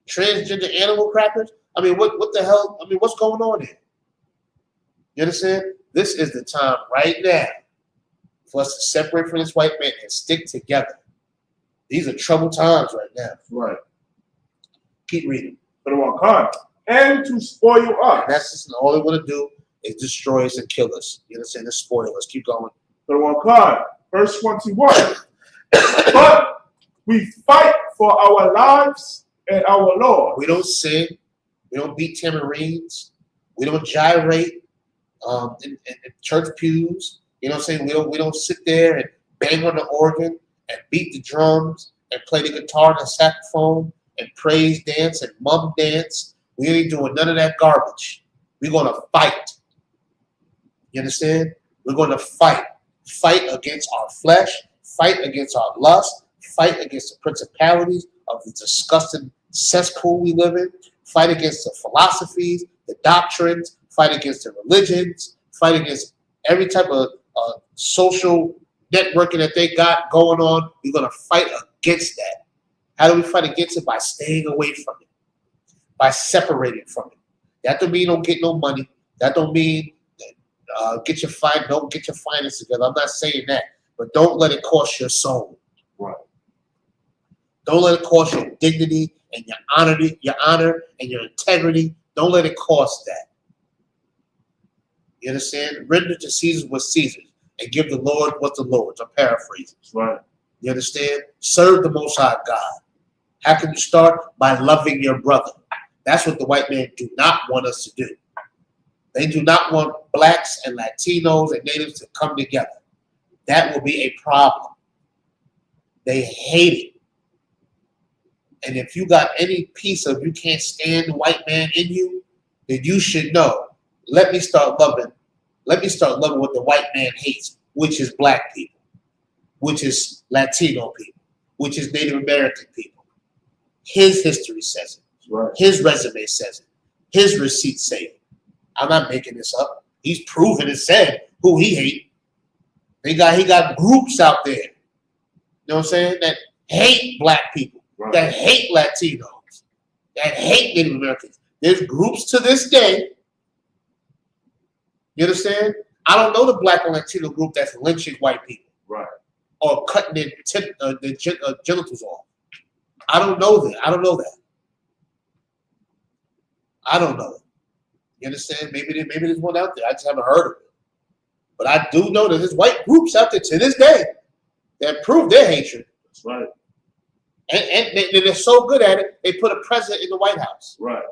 Transgender animal crackers? I mean, what the hell? I mean, what's going on here? You understand? This is the time right now for us to separate from this white man and stick together. These are troubled times right now. Right. Keep reading. But it won't come. And to spoil us. And that's just all they want to do is destroy us and kill us. You understand? To spoil us. Keep going. But it won't come. Verse 21. But we fight for our lives and our Lord. We don't sing. We don't beat tamarines. We don't gyrate in church pews. You know what I'm saying? We don't sit there and bang on the organ and beat the drums and play the guitar and the saxophone and praise dance and mum dance. We ain't doing none of that garbage. We're going to fight. You understand? We're going to fight. Fight against our flesh. Fight against our lust. Fight against the principalities of the disgusting cesspool we live in. Fight against the philosophies, the doctrines. Fight against the religions. Fight against every type of social networking that they got going on. We're going to fight against that. How do we fight against it? By staying away from it. by separating from it. That don't mean you don't get no money. That don't mean don't get your finances together. I'm not saying that, but don't let it cost your soul. Right. Don't let it cost your dignity and your honor and your integrity. Don't let it cost that. You understand? Render to Caesar what's Caesar's, and give the Lord what's the Lord's. I'm paraphrasing. Right. You understand? Serve the Most High God. How can you start? By loving your brother. That's what the white man do not want us to do. They do not want blacks and Latinos and natives to come together. That will be a problem. They hate it. And if you got any piece of you can't stand the white man in you, then you should know. Let me start loving what the white man hates, which is black people, which is Latino people, which is Native American people. His history says it. Right. His resume says it. His receipts say it. I'm not making this up. He's proven and said who he hates. He got groups out there, you know what I'm saying, that hate black people, right. that hate Latinos, that hate Native Americans. There's groups to this day. You understand? I don't know the black or Latino group that's lynching white people, right, or cutting their genitals off. I don't know that. I don't know that. I don't know it. You understand? Maybe there's one out there. I just haven't heard of it. But I do know that there's white groups out there to this day that prove their hatred. That's right. And they're so good at it, they put a president in the White House. Right.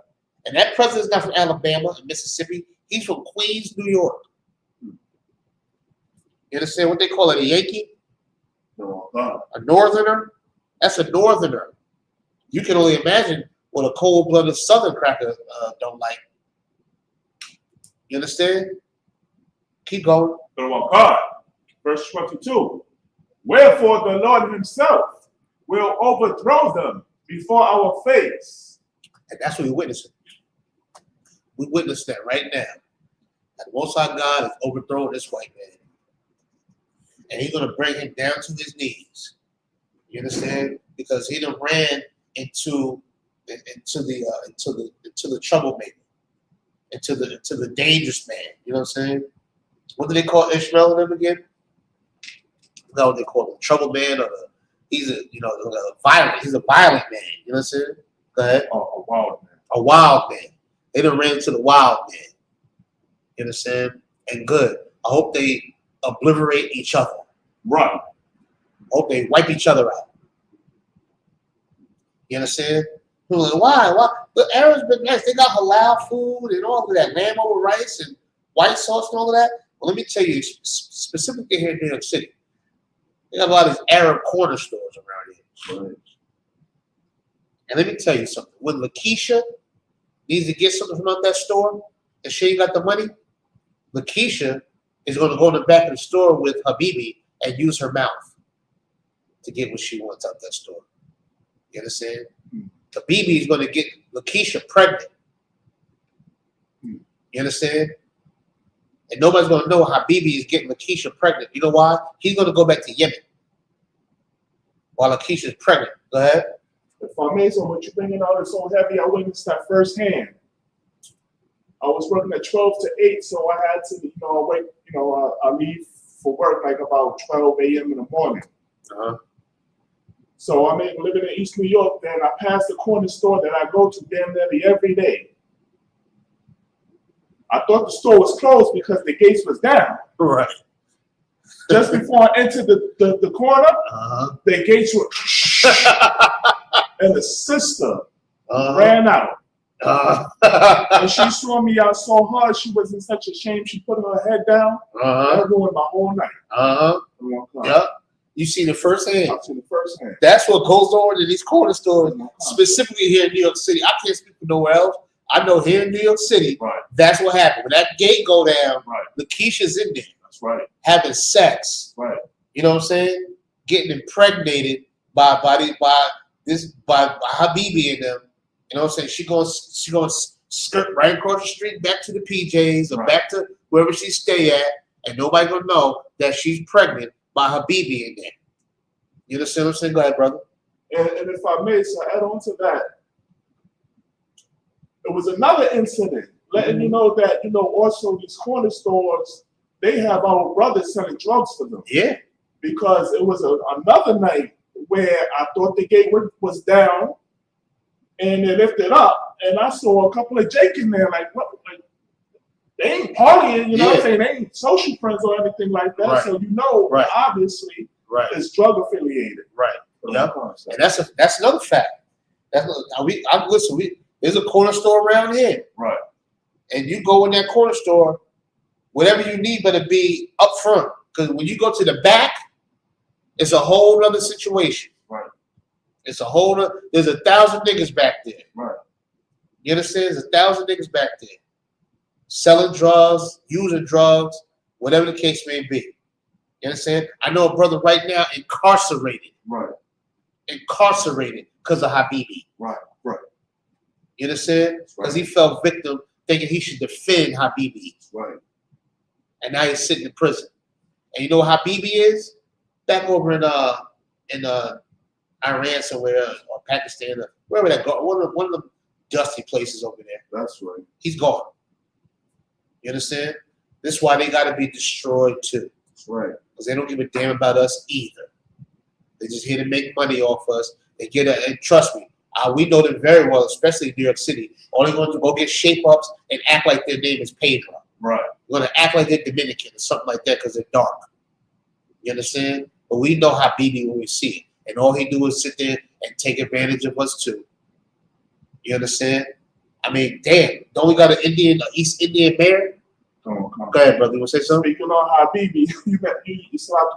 And that president's not from Alabama and Mississippi. He's from Queens, New York. You understand what they call it? A Yankee? No, a Northerner? That's a Northerner. You can only imagine what a cold-blooded Southern cracker don't like. You understand? Keep going. God. Verse 22. Wherefore the Lord himself will overthrow them before our face. And that's what we're witnessing. We witness that right now. That the Most High God is overthrowing this white man. And he's going to bring him down to his knees. You understand? Because he done ran into the troublemaker, into the dangerous man. You know what I'm saying? What do they call Ishmael and them again? No, they call him trouble man, or he's a violent. He's a violent man. You know what I'm saying? Go ahead. Oh, a wild man. A wild man. They done ran into the wild man. You understand? And good. I hope they obliterate each other. Right. I hope they wipe each other out. You understand? People are like, why? The Arabs been nice. They got halal food and all of that, lamb over rice and white sauce and all of that. Well, let me tell you, specifically here in New York City, they got a lot of these Arab corner stores around here. Right. And let me tell you something. When Lakeisha needs to get something from out that store and she ain't got the money, Lakeisha is going to go in the back of the store with Habibi and use her mouth to get what she wants out that store. You understand? Habibi is going to get Lakeisha pregnant. You understand? And nobody's going to know Habibi is getting Lakeisha pregnant. You know why? He's going to go back to Yemen while Lakeisha is pregnant. Go ahead. If I may, so what you're bringing out is so heavy, I witnessed that firsthand. I was working at 12 to 8, so I had to, wait, I leave for work like about 12 a.m. in the morning. Uh-huh. So I'm living in East New York, then I pass the corner store that I go to damn nearly every day. I thought the store was closed because the gates was down. Right. Just before I entered the corner, the gates were and the sister ran out. And she saw me out so hard, she was in such a shame, she put her head down. That ruined my whole night. Yep. You see the first hand. I've seen the first hand. That's what goes on in these corner stores, specifically here in New York City. I can't speak for nowhere else. I know here in New York City, right, that's what happened. When that gate go down, right, Lakeisha's in there. That's right. Having sex. Right. You know what I'm saying? Getting impregnated by Habibi and them. You know what I'm saying? She going skirt right across the street back to the PJs or back to wherever she stay at, and nobody gonna know that she's pregnant by Habibi in there. You understand what I'm saying? Go ahead, brother. And if I may, so add on to that, it was another incident letting you know that, also these corner stores, they have our brothers selling drugs for them. Yeah. Because it was another night where I thought the gate was down and they lifted up, and I saw a couple of Jake in there, like, what? Like, they ain't partying, you know what I'm saying? They ain't social friends or anything like that. Right. So obviously, it's drug affiliated. Right. Yeah. And that's another fact. There's a corner store around here. Right. And you go in that corner store, whatever you need better be up front. Because when you go to the back, it's a whole other situation. Right. It's a whole other, there's 1,000 niggas back there. Right. You understand? There's 1,000 niggas back there. Selling drugs, using drugs, whatever the case may be. You understand? I know a brother right now incarcerated. Right. Incarcerated because of Habibi. Right. Right. You understand? Because he fell victim thinking he should defend Habibi. Right. And now he's sitting in prison. And you know what Habibi is? Back over in Iran somewhere, or Pakistan, or wherever that go. One of the dusty places over there. That's right. He's gone. You understand? This is why they got to be destroyed too. That's right. Because they don't give a damn about us either. They're just here to make money off us. They and trust me, we know them very well, especially in New York City. All they're going to go get shape-ups and act like their name is Pedro. Right. They're going to act like they're Dominican or something like that because they're dark. You understand? But we know Habibi when we see it. And all he do is sit there and take advantage of us too. You understand? I mean, damn, don't we got an East Indian mayor? Go ahead, brother. You want to say something? Speaking on Habibi,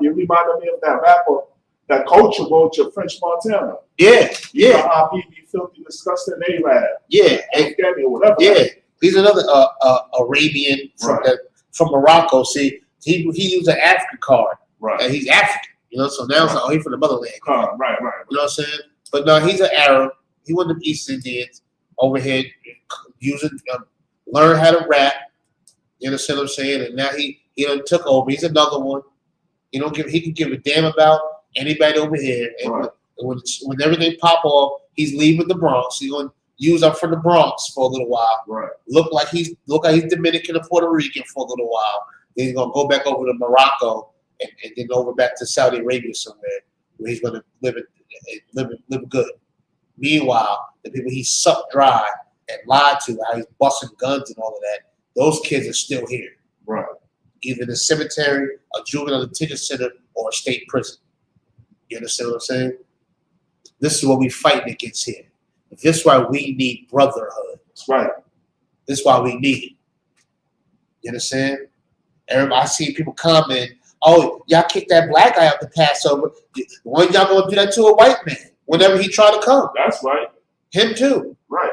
you reminded me of that rapper, that culture vulture, French Montana. Yeah, yeah. You know, Habibi, filthy, disgusting Arab. Yeah. Or whatever. Yeah. He's another Arabian from Morocco. See, he used an African card. Right. And he's African. You know, so now it's like, oh, he's from the motherland. Right. You know what I'm saying? But no, he's an Arab. He one of them East Indians over here learn how to rap. You understand what I'm saying? And now he done took over. He's another one. He can give a damn about anybody over here. And when everything pop off, he's leaving the Bronx. He's gonna use up from the Bronx for a little while. Right. Look like he's Dominican or Puerto Rican for a little while. Then he's gonna go back over to Morocco and then over back to Saudi Arabia somewhere where he's gonna live good. Meanwhile, the people he sucked dry and lied to, how he's busting guns and all of that, those kids are still here. Right. Either in the cemetery, a juvenile detention center, or a state prison. You understand what I'm saying? This is what we're fighting against here. This is why we need brotherhood. That's right. This is why we need it. You understand? Everybody, I see people comment, oh, y'all kicked that black guy out the Passover. When y'all gonna do that to a white man whenever he try to come? That's right. Him too. Right.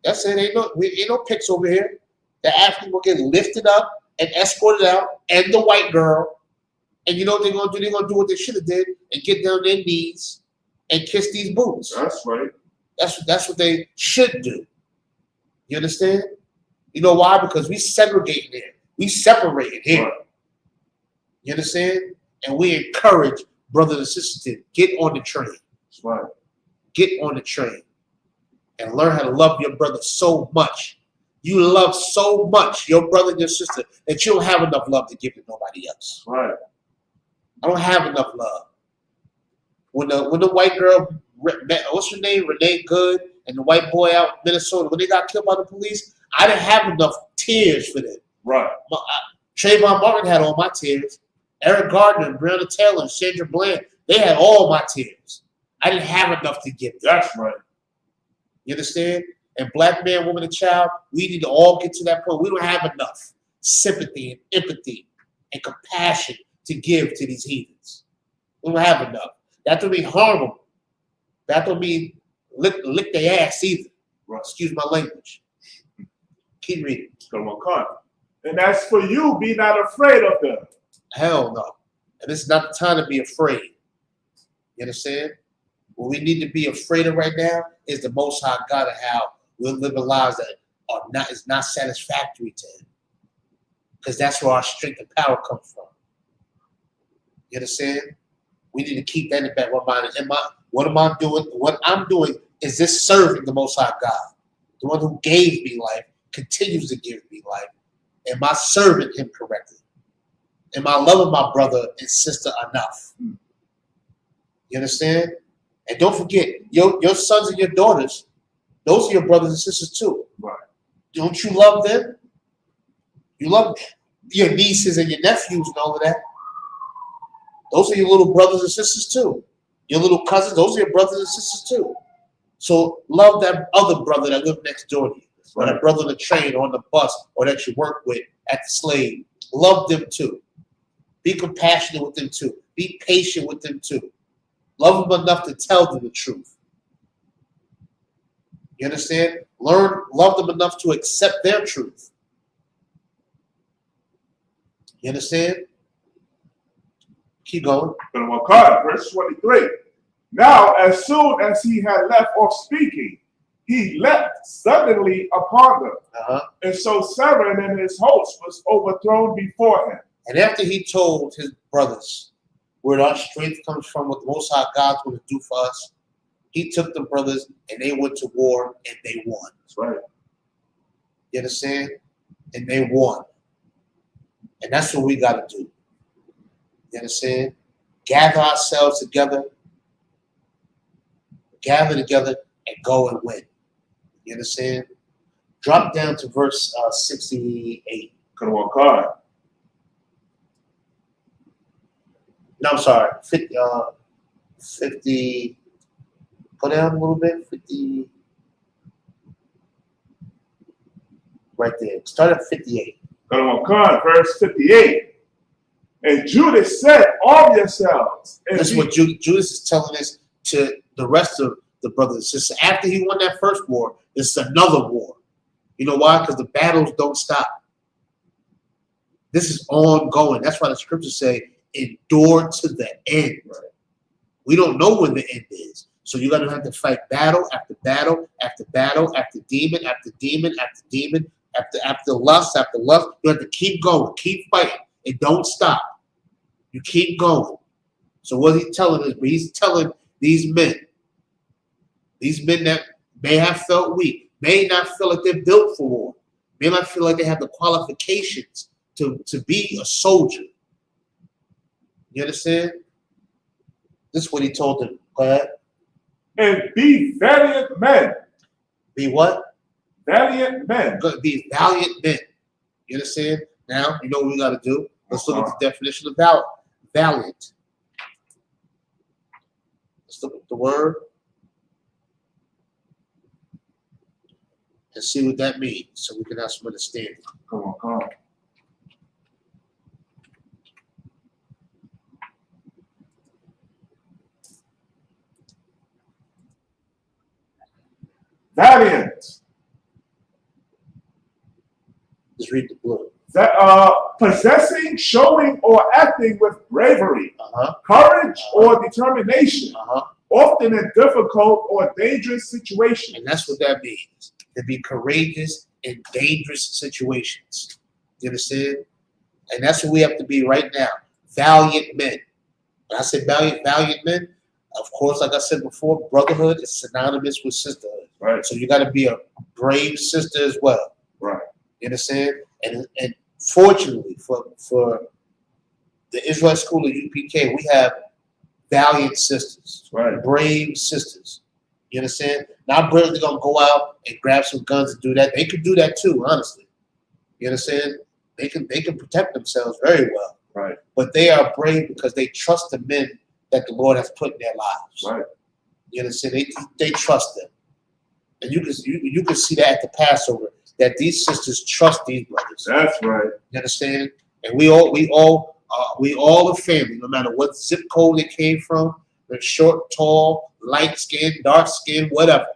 That's it. Ain't no pics over here. The African will get lifted up and escorted out, and the white girl. And you know what they're gonna do? They're gonna do what they should have did and get down their knees and kiss these boots. That's right. That's what they should do. You understand? You know why? Because we segregating here. We separated here. Right. You understand? And we encourage brothers and sisters to get on the train. That's right. Get on the train and learn how to love your brother so much. You love so much your brother and your sister that you don't have enough love to give to nobody else. Right. I don't have enough love. When the white girl, what's her name, Renee Good, and the white boy out in Minnesota, when they got killed by the police, I didn't have enough tears for them. Right. Trayvon Martin had all my tears. Eric Gardner, and Breonna Taylor, and Sandra Bland, they had all my tears. I didn't have enough to give them. That's right. You understand? And black man, woman, and child, we need to all get to that point. We don't have enough sympathy and empathy and compassion to give to these heathens. We don't have enough. That don't mean harm them. That don't mean lick their ass either. Right. Excuse my language. Keep reading. Come on. And as for you, be not afraid of them. Hell no. And this is not the time to be afraid. You understand? What we need to be afraid of right now is the Most High God and how we're living lives that is not satisfactory to Him. Because that's where our strength and power comes from. You understand? We need to keep that in the back of our mind. What am I doing? What I'm doing is this serving the Most High God. the one who gave me life, continues to give me life. Am I serving him correctly? Am I loving my brother and sister enough? You understand? And don't forget, your sons and your daughters, those are your brothers and sisters too. Right. Don't you love them? You love your nieces and your nephews and all of that. Those are your little brothers and sisters too. Your little cousins, those are your brothers and sisters too. So love that other brother that lives next door to you, or that brother on the train or on the bus, or that you work with at the slave. Love them too. Be compassionate with them too. Be patient with them too. Love them enough to tell them the truth. You understand? Love them enough to accept their truth. You understand? Keep going. Verse 23. Now, as soon as he had left off speaking, he leapt suddenly upon them. And so Seven and his host was overthrown before him. And after he told his brothers where our strength comes from, what the Most High God's going to do for us, he took the brothers and they went to war and they won. That's right. You understand? And they won. And that's what we got to do. You understand? Gather ourselves together. Gather together and go and win. You understand? Drop down to verse 68. Come on, card. No, I'm sorry. 50. Go down a little bit. 50. Right there. Start at 58. Come on, card. Verse 58. And Judas said, arm yourselves. And this is what Judas is telling us to the rest of the brothers and sisters. After he won that first war, it's another war. You know why? Because the battles don't stop. This is ongoing. That's why the scriptures say, endure to the end. Right. We don't know when the end is. So you're going to have to fight battle after battle after battle after demon after demon after demon after lust after lust. You have to keep going, keep fighting. It don't stop. You keep going. So what he's telling us, he's telling these men that may have felt weak, may not feel like they're built for war, may not feel like they have the qualifications to be a soldier. You understand? This is what he told them. Go ahead. And be valiant men. Be what? Valiant men. Be valiant men. You understand? Now, you know what we got to do? Let's look at the definition of valiant. Let's look at the word and see what that means so we can have some understanding. Come on. Valiant. Just read the blue. That possessing, showing, or acting with bravery, courage, or determination, often in difficult or dangerous situations. And that's what that means. To be courageous in dangerous situations. You understand? And that's what we have to be right now. Valiant men. When I say valiant men, of course, like I said before, brotherhood is synonymous with sisterhood. Right. So you got to be a brave sister as well. Right. You understand? And fortunately for the Israel School of UPK, we have valiant sisters, right, brave sisters. You understand? Not bravely gonna go out and grab some guns and do that. They could do that too, honestly. You understand? They can protect themselves very well. Right. But they are brave because they trust the men that the Lord has put in their lives. Right. You understand? They trust them. And you can see that at the Passover, that these sisters trust these brothers. That's right. You understand? And we all a family, no matter what zip code they came from. They're short, tall, light skin, dark skin, whatever.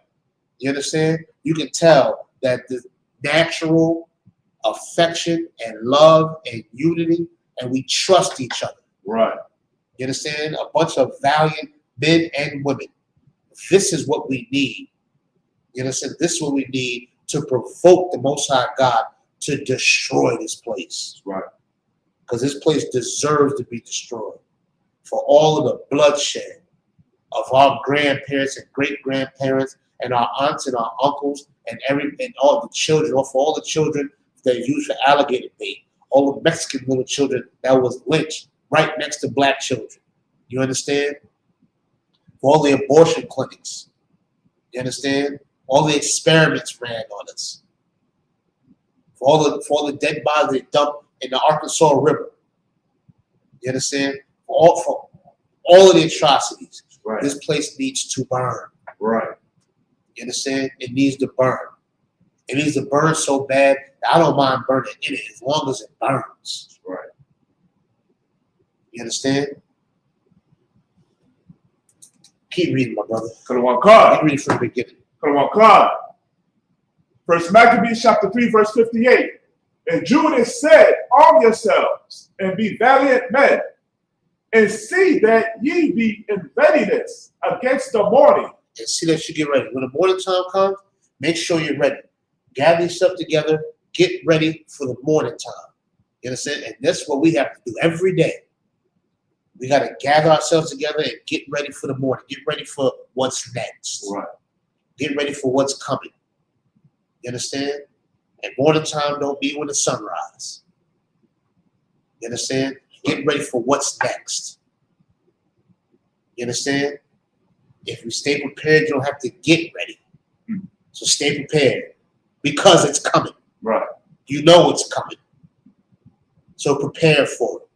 You understand? You can tell that the natural affection and love and unity, and we trust each other. Right. You understand? A bunch of valiant men and women. This is what we need. You understand? This is what we need to provoke the Most High God to destroy this place. Right. Because this place deserves to be destroyed for all of the bloodshed of our grandparents and great-grandparents and our aunts and our uncles and all the children, or for all the children that are used for alligator bait, all the Mexican little children that was lynched right next to black children. You understand? For all the abortion clinics. You understand? All the experiments ran on us. For all the dead bodies they dumped in the Arkansas River. You understand? For all of the atrocities. Right. This place needs to burn. Right. You understand? It needs to burn. It needs to burn so bad that I don't mind burning in it as long as it burns. Right. You understand? Keep reading, my brother. Could have won card. Keep reading from the beginning. Could have won card. First Maccabees chapter 3, verse 58. And Judas said, arm yourselves and be valiant men, and see that ye be in readiness against the morning. And see that you get ready. When the morning time comes, make sure you're ready. Gather yourself together. Get ready for the morning time. You understand? And that's what we have to do every day. We got to gather ourselves together and get ready for the morning. Get ready for what's next. Right. Get ready for what's coming. You understand? And morning time don't be when the sun rises. You understand? Get ready for what's next. You understand? If you stay prepared, you don't have to get ready. So stay prepared because it's coming. Right. You know it's coming. So prepare for it.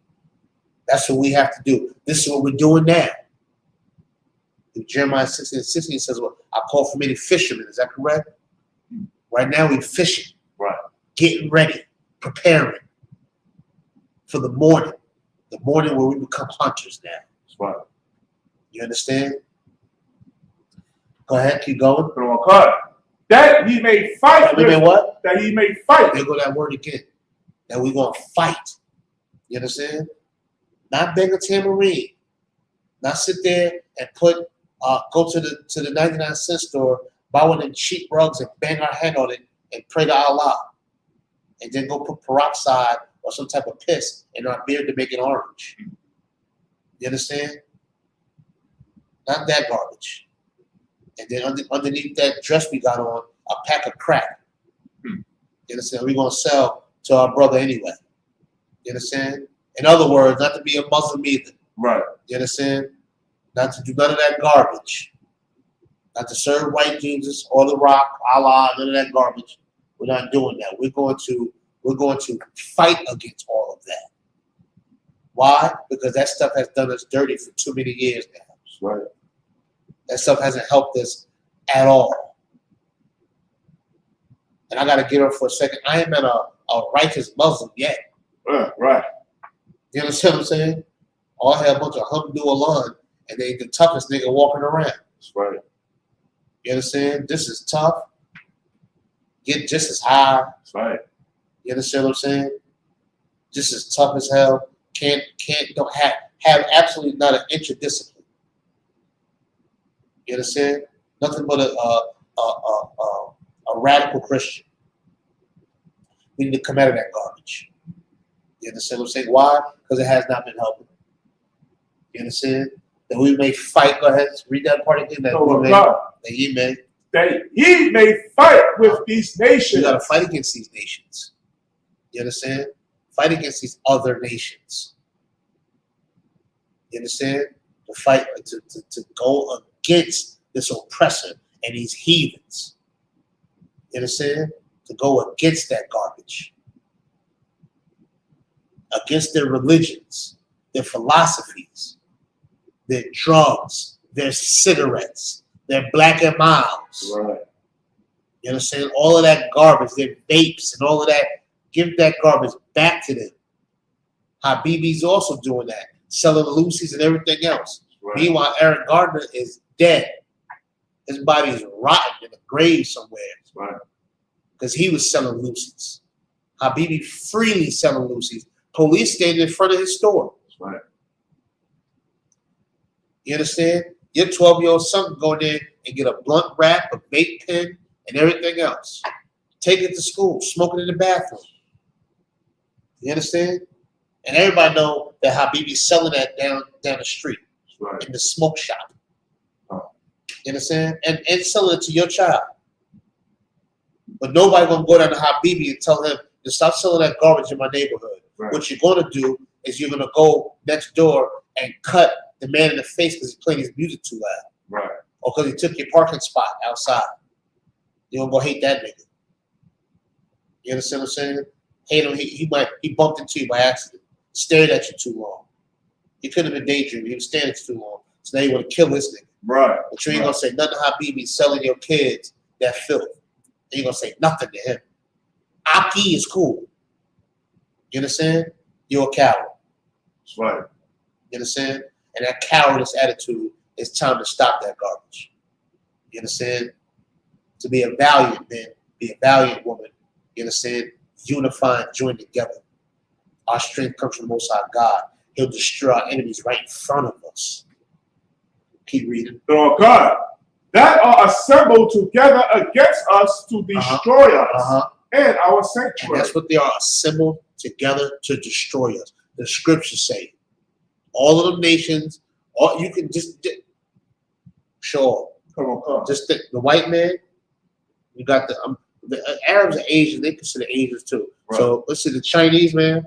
That's what we have to do. This is what we're doing now. In Jeremiah 16:16 says, well, I call for many fishermen. Is that correct? Right now we're fishing. Right. Getting ready. Preparing for the morning. The morning where we become hunters now. Right. You understand? Go ahead, keep going. Could have won card. That ye may fight. That we may what? That ye may fight. There go that word again. That we're going to fight. You understand? Not beg a tambourine. Not sit there and go to the 99-cent store, buy one of them cheap rugs and bang our head on it and pray to Allah. And then go put peroxide or some type of piss in our beard to make it orange. You understand? Not that garbage. And then underneath that dress we got on, a pack of crack. You understand? We're going to sell to our brother anyway. You understand? In other words, not to be a Muslim either. Right. You understand? Not to do none of that garbage. Not to serve white Jesus or the rock, Allah, none of that garbage. We're not doing that. We're going to fight against all of that. Why? Because that stuff has done us dirty for too many years now. Right. That stuff hasn't helped us at all. And I got to get up for a second. I ain't been a righteous Muslim yet. Right. You understand what I'm saying? All I had a bunch of Alhamdulillah, and they the toughest nigga walking around. That's right. You understand? This is tough. Get just as high. That's right. You understand what I'm saying? Just as tough as hell. Don't have absolutely not an inch of discipline. You understand? Nothing but a radical Christian. We need to come out of that garbage. You understand what I'm saying? Why? Because it has not been helping. You understand? That we may fight. Go ahead, read that part again. That ye may fight with these nations. We got to fight against these nations. You understand? Fight against these other nations. You understand? To fight, to go against this oppressor and these heathens. You understand? To go against that garbage. Against their religions, their philosophies, their drugs, their cigarettes, their Black and Milds. Right. You understand? All of that garbage, their vapes and all of that, give that garbage back to them. Habibi's also doing that, selling Lucy's and everything else. Right. Meanwhile, Eric Gardner is dead. His body is rotten in a grave somewhere. Right. Because he was selling Lucy's. Habibi freely selling Lucy's. Police standing in front of his store. Right. You understand? Your 12-year-old son can go there and get a blunt wrap, a vape pen, and everything else. Take it to school, smoke it in the bathroom. You understand? And everybody know that Habibi's selling that down the street. Right. In the smoke shop. Oh. You understand? And selling it to your child. But nobody gonna go down to Habibi and tell him to stop selling that garbage in my neighborhood. Right. What you're gonna do is you're gonna go next door and cut the man in the face because he's playing his music too loud. Right. Or because he took your parking spot outside. You're gonna go hate that nigga. You understand what I'm saying? Hate him. He bumped into you by accident. Stared at you too long. He couldn't have been daydreaming. He was standing at you too long. So now you want to kill this nigga. Right. But you ain't gonna say nothing to Habibi selling your kids that filth. You ain't gonna say nothing to him. Aki is cool. You understand? You're a coward. That's right. You understand? And that cowardice attitude, it's time to stop that garbage. You understand? To be a valiant man, be a valiant woman. You understand? Unify and join together. Our strength comes from the Most High God. He'll destroy our enemies right in front of us. Keep reading. Lord God, that are assembled together against us to destroy us and our sanctuary. And that's what they are, assembled together to destroy us. The scriptures say, all of them nations, all you can just sure. Come on. Just the white man. You got the Arabs and Asians. They consider Asians too. Right. So let's see, the Chinese man,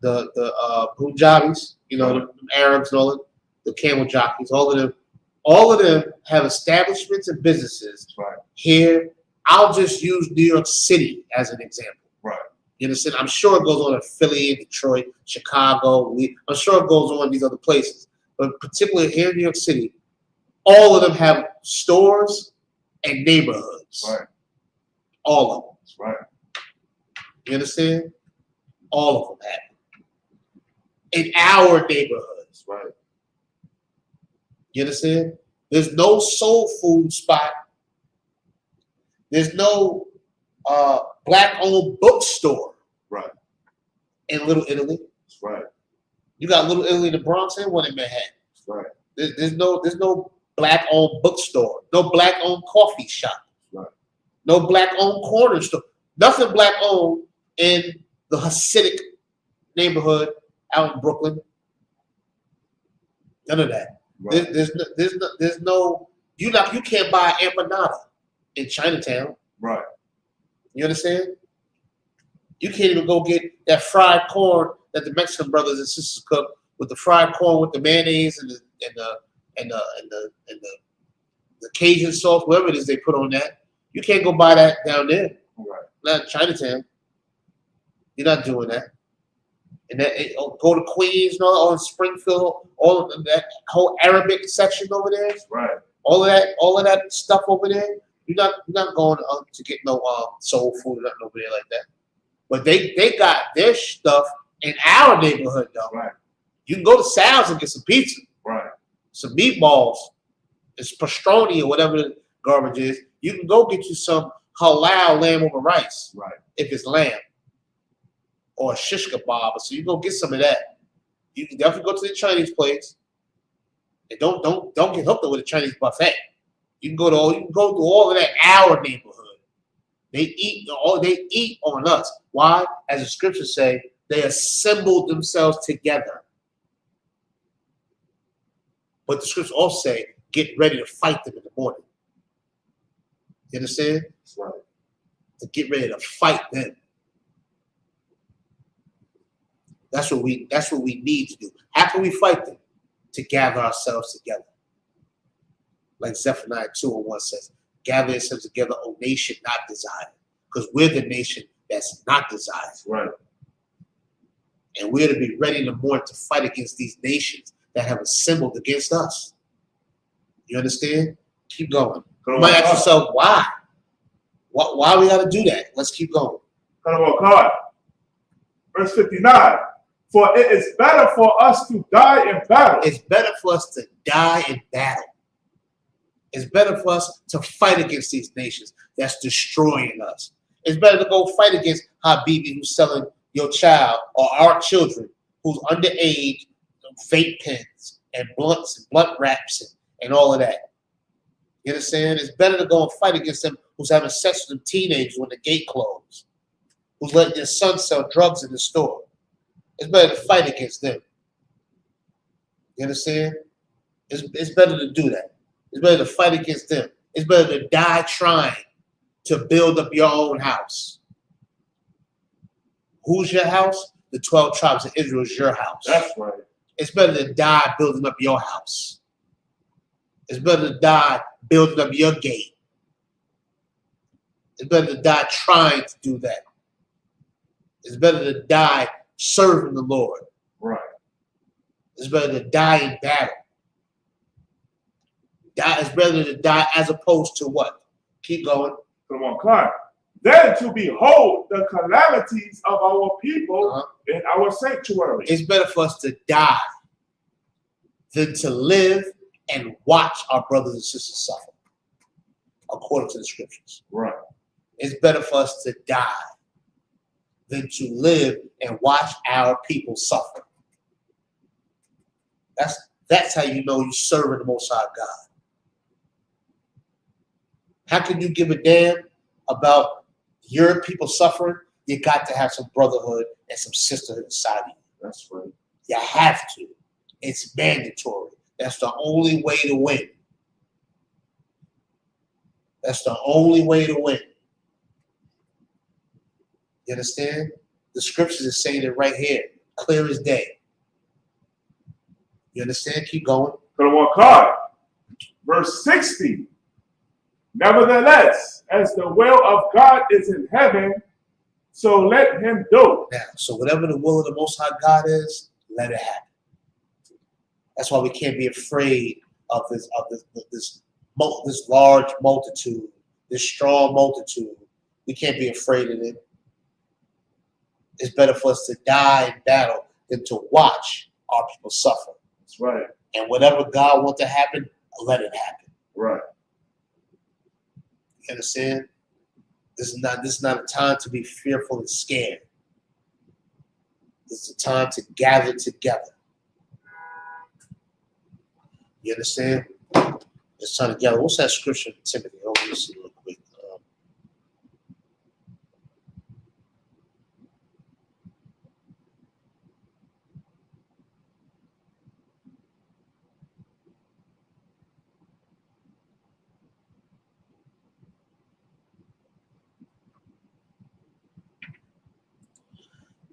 the Punjabis, the Arabs and all of the camel jockeys, all of them have establishments and businesses here. I'll just use New York City as an example. Right. You understand? I'm sure it goes on in Philly, Detroit, Chicago. I'm sure it goes on in these other places. But particularly here in New York City, all of them have stores and neighborhoods. Right. All of them. That's right. You understand? All of them have it. In our neighborhoods. Right. You understand? There's no soul food spot. There's no black-owned bookstore. Right. In Little Italy. That's right. You got Little Italy in the Bronx and one in Manhattan. That's right. There's no black-owned bookstore. No black-owned coffee shop. Right. No black-owned corner store. Nothing black-owned in the Hasidic neighborhood out in Brooklyn. None of that. Right. There's no you can't buy empanada in Chinatown. Right. You understand? You can't even go get that fried corn that the Mexican brothers and sisters cook with the fried corn with the mayonnaise and the Cajun sauce, whatever it is they put on that. You can't go buy that down there. Right. Not in Chinatown. You're not doing that. And go to Queens and all in Springfield, all of that whole Arabic section over there. Right. All of that stuff over there. You're not going to get no soul food or nothing over there like that. But they got their stuff in our neighborhood though. Right. You can go to Sal's and get some pizza. Right. Some meatballs. It's pastroni or whatever the garbage is. You can go get you some halal lamb over rice. Right. If it's lamb. Or a shish kebab. So you go get some of that. You can definitely go to the Chinese place. And don't get hooked up with a Chinese buffet. You can go through all of that our neighborhood. They eat on us. Why? As the scriptures say, they assembled themselves together. But the scriptures also say, get ready to fight them in the morning. You understand? That's right. To get ready to fight them. That's what we need to do. How can we fight them? To gather ourselves together. Like Zephaniah 2:1 says, gather yourselves together, O nation not desired. Because we're the nation that's not desired. Right. And we're to be ready in the morning to fight against these nations that have assembled against us. You understand? Keep going. You might ask yourself, why? Why we got to do that? Let's keep going. Verse 59. For it is better for us to die in battle. It's better for us to die in battle. It's better for us to fight against these nations that's destroying us. It's better to go fight against Habibi who's selling your child or our children who's underage, vape pens and blunts and blunt wraps and all of that. You understand? It's better to go and fight against them who's having sex with them teenagers when the gate closed, who's letting their son sell drugs in the store. It's better to fight against them. You understand? It's better to do that. It's better to fight against them. It's better to die trying to build up your own house. Who's your house? The 12 tribes of Israel is your house. That's right. It's better to die building up your house. It's better to die building up your gate. It's better to die trying to do that. It's better to die serving the Lord. Right. It's better to die in battle. It's better to die as opposed to what? Keep going. Come on, Clark. Then to behold the calamities of our people in our sanctuary. It's better for us to die than to live and watch our brothers and sisters suffer, according to the scriptures. Right. It's better for us to die than to live and watch our people suffer. That's how you know you're serving the Most High God. How can you give a damn about your people suffering? You got to have some brotherhood and some sisterhood inside of you. That's right. You have to. It's mandatory. That's the only way to win. That's the only way to win. You understand? The scriptures are saying it right here, clear as day. You understand? Keep going. Come on, Clark. Verse 60. Nevertheless, as the will of God is in heaven, so let him do. Now, so whatever the will of the Most High God is, let it happen. That's why we can't be afraid of this large multitude, this strong multitude. We can't be afraid of it. It's better for us to die in battle than to watch our people suffer. That's right. And whatever God wants to happen, let it happen. Right. You understand? This is not a time to be fearful and scared. This is a time to gather together. You understand? It's time to gather. What's that scripture in Timothy? Let me see real quick.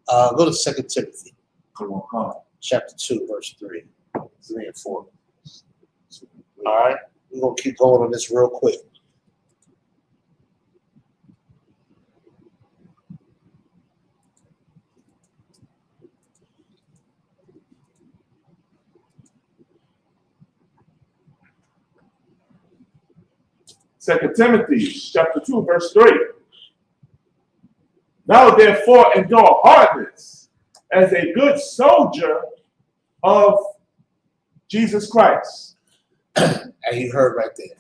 2 Timothy. Come on. Chapter 2, verse 3 and 4. All right, we're going to keep going on this real quick. Second Timothy chapter 2, verse 3. Now therefore endure hardness as a good soldier of Jesus Christ. And you heard right there.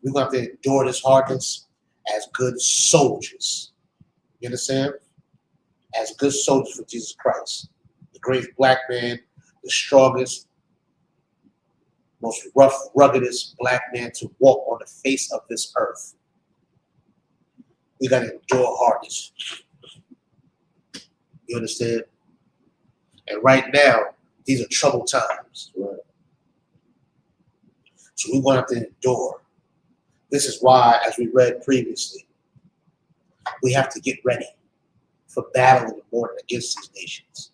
We're going to have to endure this hardness as good soldiers. You understand? As good soldiers for Jesus Christ. The greatest black man, the strongest, most rough, ruggedest black man to walk on the face of this earth. We got to endure hardness. You understand? And right now, these are troubled times. Right? So we're going to have to endure. This is why, as we read previously, we have to get ready for battle in the morning against these nations.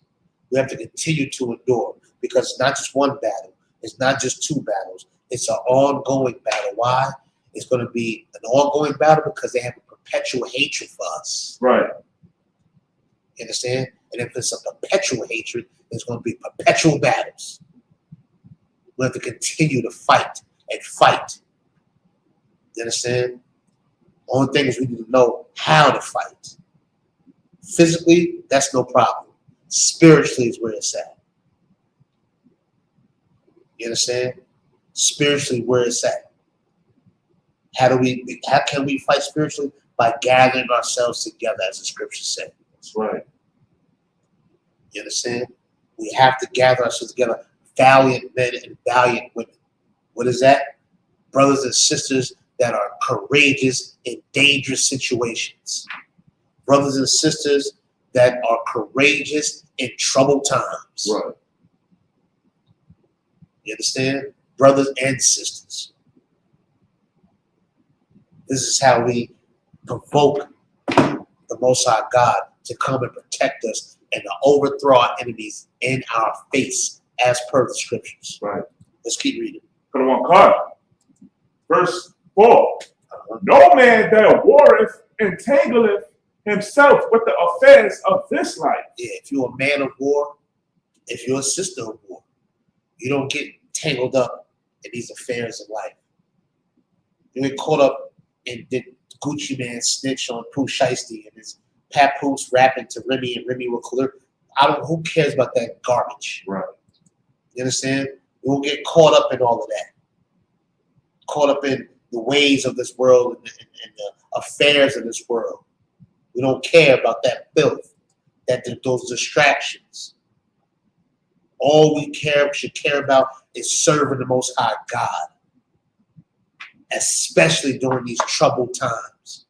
We have to continue to endure because it's not just one battle. It's not just two battles. It's an ongoing battle. Why? It's going to be an ongoing battle because they have a perpetual hatred for us. Right. You understand? And if it's a perpetual hatred, there's going to be perpetual battles. We have to continue to fight and fight. You understand? The only thing is we need to know how to fight. Physically, that's no problem. Spiritually is where it's at. You understand? Spiritually, where it's at. How can we fight spiritually? By gathering ourselves together, as the scripture said. That's right. You understand? We have to gather ourselves together, valiant men and valiant women. What is that? Brothers and sisters that are courageous in dangerous situations. Brothers and sisters that are courageous in troubled times. Right. You understand? Brothers and sisters. This is how we provoke the Most High God to come and protect us and to overthrow our enemies in our face, as per the scriptures. Right. Let's keep reading. Go to 1 card. Verse 4. No man that warreth entangleth himself with the affairs of this life. Yeah, if you're a man of war, if you're a sister of war, you don't get tangled up in these affairs of life. You get caught up in the Gucci Man snitch on Pooh Shiesty and his papoose rapping to Remy and Remy will clear. Who cares about that garbage? Right. You understand? You won't get caught up in all of that. Caught up in the ways of this world and the affairs of this world. We don't care about that filth, those distractions. All we should care about is serving the Most High God, especially during these troubled times.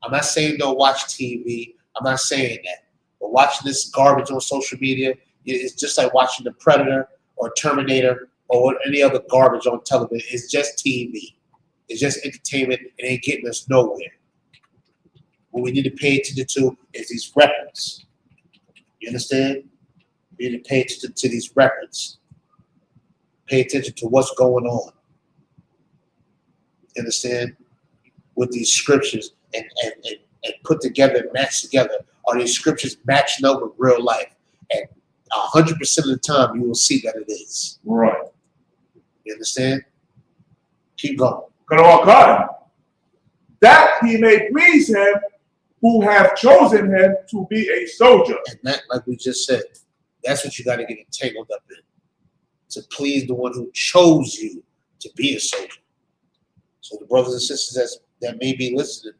I'm not saying don't watch TV. I'm not saying that. But watching this garbage on social media is just like watching The Predator or Terminator or any other garbage on television. It's just TV. It's just entertainment. It ain't getting us nowhere. What we need to pay attention to is these records. You understand? We need to pay attention to these records. Pay attention to what's going on. You understand? With these scriptures and put together, match together. Are these scriptures matching up with real life? And 100% of the time, you will see that it is. Right. You understand? Keep going. God, that he may please him who have chosen him to be a soldier. And that, like we just said, that's what you got to get entangled up in. To please the one who chose you to be a soldier. So the brothers and sisters that may be listening,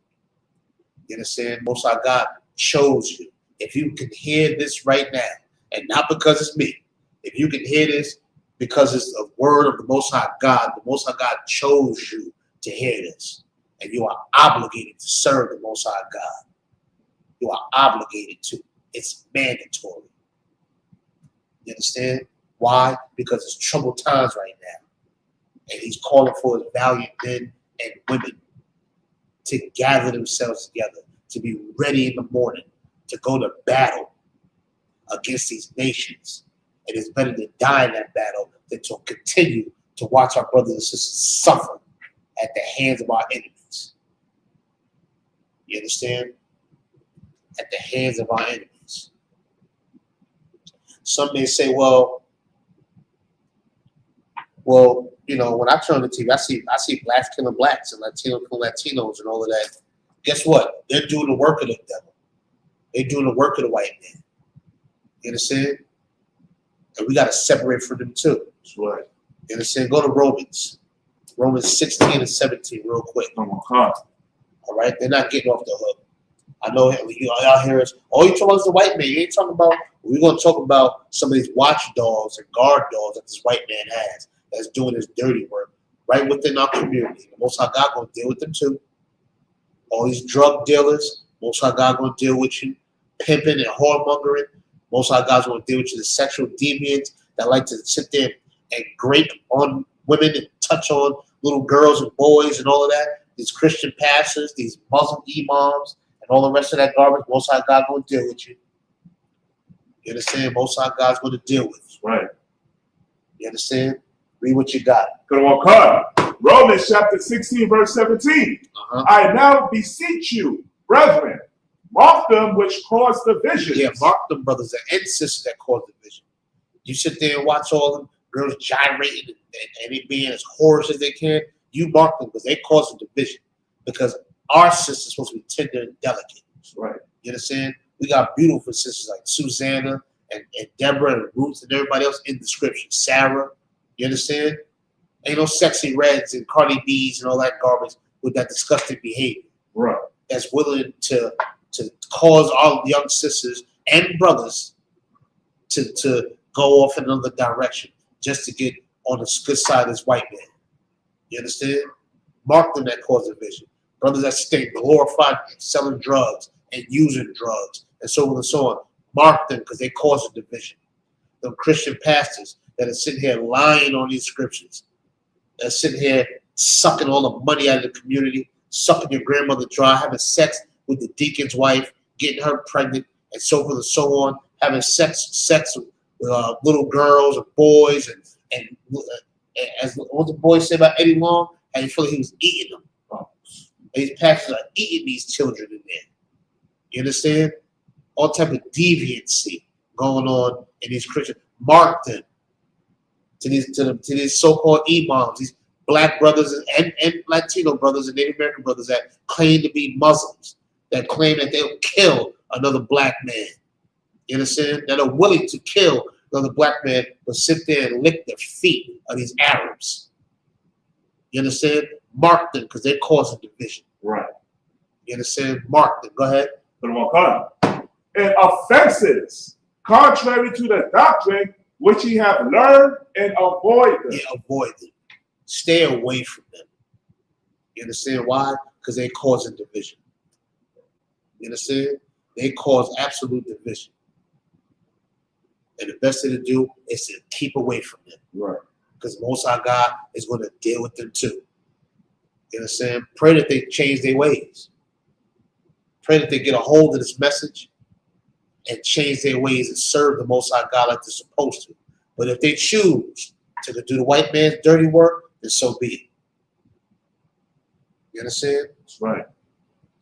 you understand? Most High God chose you. If you can hear this right now, and not because it's me, if you can hear this because it's a word of the Most High God chose you to hear this. And you are obligated to serve the Most High God. You are obligated to. It's mandatory. You understand? Why? Because it's troubled times right now. And he's calling for his valiant men and women to gather themselves together, to be ready in the morning, to go to battle against these nations. And it's better to die in that battle than to continue to watch our brothers and sisters suffer at the hands of our enemies. You understand? At the hands of our enemies. Some may say, well, you know, when I turn on the TV, I see blacks killing blacks and Latinos killing Latinos and all of that. Guess what? They're doing the work of the devil. They're doing the work of the white man. You understand? And we got to separate from them too. That's right. You understand? Go to Romans 16 and 17 real quick. All right? They're not getting off the hook. I know y'all hear us, oh, you talking about the white man. You ain't talking about, we're going to talk about some of these watchdogs and guard dogs that this white man has that's doing his dirty work right within our community. The Most High God going to deal with them too. All these drug dealers, Most High God going to deal with you. Pimping and whoremongering, Most High God's going to deal with you. The sexual deviants that like to sit there and grape on women and touch on little girls and boys and all of that. These Christian pastors, these Muslim imams, and all the rest of that garbage, Most High God going to deal with you. You understand? Most High God's going to deal with you. Right. You understand? Read what you got. Romans chapter 16, verse 17. I now beseech you, brethren, mark them which cause division. Yeah, mark them brothers and sisters that cause division. You sit there and watch all them girls gyrating and they being as whorish as they can. You mark them because they cause a division. Because our sisters are supposed to be tender and delicate. Right. You understand? We got beautiful sisters like Susanna and Deborah and Ruth and everybody else in the scripture. Sarah. You understand? Ain't no sexy reds and Cardi B's and all that garbage with that disgusting behavior. Right. That's willing to cause our young sisters and brothers to go off in another direction just to get on the good side of this white man. You understand? Mark them that cause division. Brothers that stay glorified selling drugs and using drugs and so on and so on. Mark them because they cause a division. Them Christian pastors that are sitting here lying on these scriptures, that are sitting here sucking all the money out of the community, sucking your grandmother dry, having sex with the deacon's wife, getting her pregnant, and so forth and so on, having sex with little girls and boys, and as what the boys say about Eddie Long, how you feel like he was eating them. These pastors are eating these children in there. You understand? All type of deviancy going on in these Christians. Mark them to these so-called imams, these black brothers and Latino brothers and Native American brothers that claim to be Muslims, that claim that they'll kill another black man. You understand? That are willing to kill another black man, but sit there and lick the feet of these Arabs. You understand? Mark them because they're causing division. Right. You understand? Mark them. Go ahead. And offenses contrary to the doctrine which ye have learned, and avoid them. Yeah, avoid them. Stay away from them. You understand why? Because they're causing division. You understand? They cause absolute division. And the best thing to do is to keep away from them. Right. Because Most High God is going to deal with them too. You understand? Pray that they change their ways. Pray that they get a hold of this message and change their ways and serve the Most High God like they're supposed to. But if they choose to do the white man's dirty work, then so be it. You understand? That's right.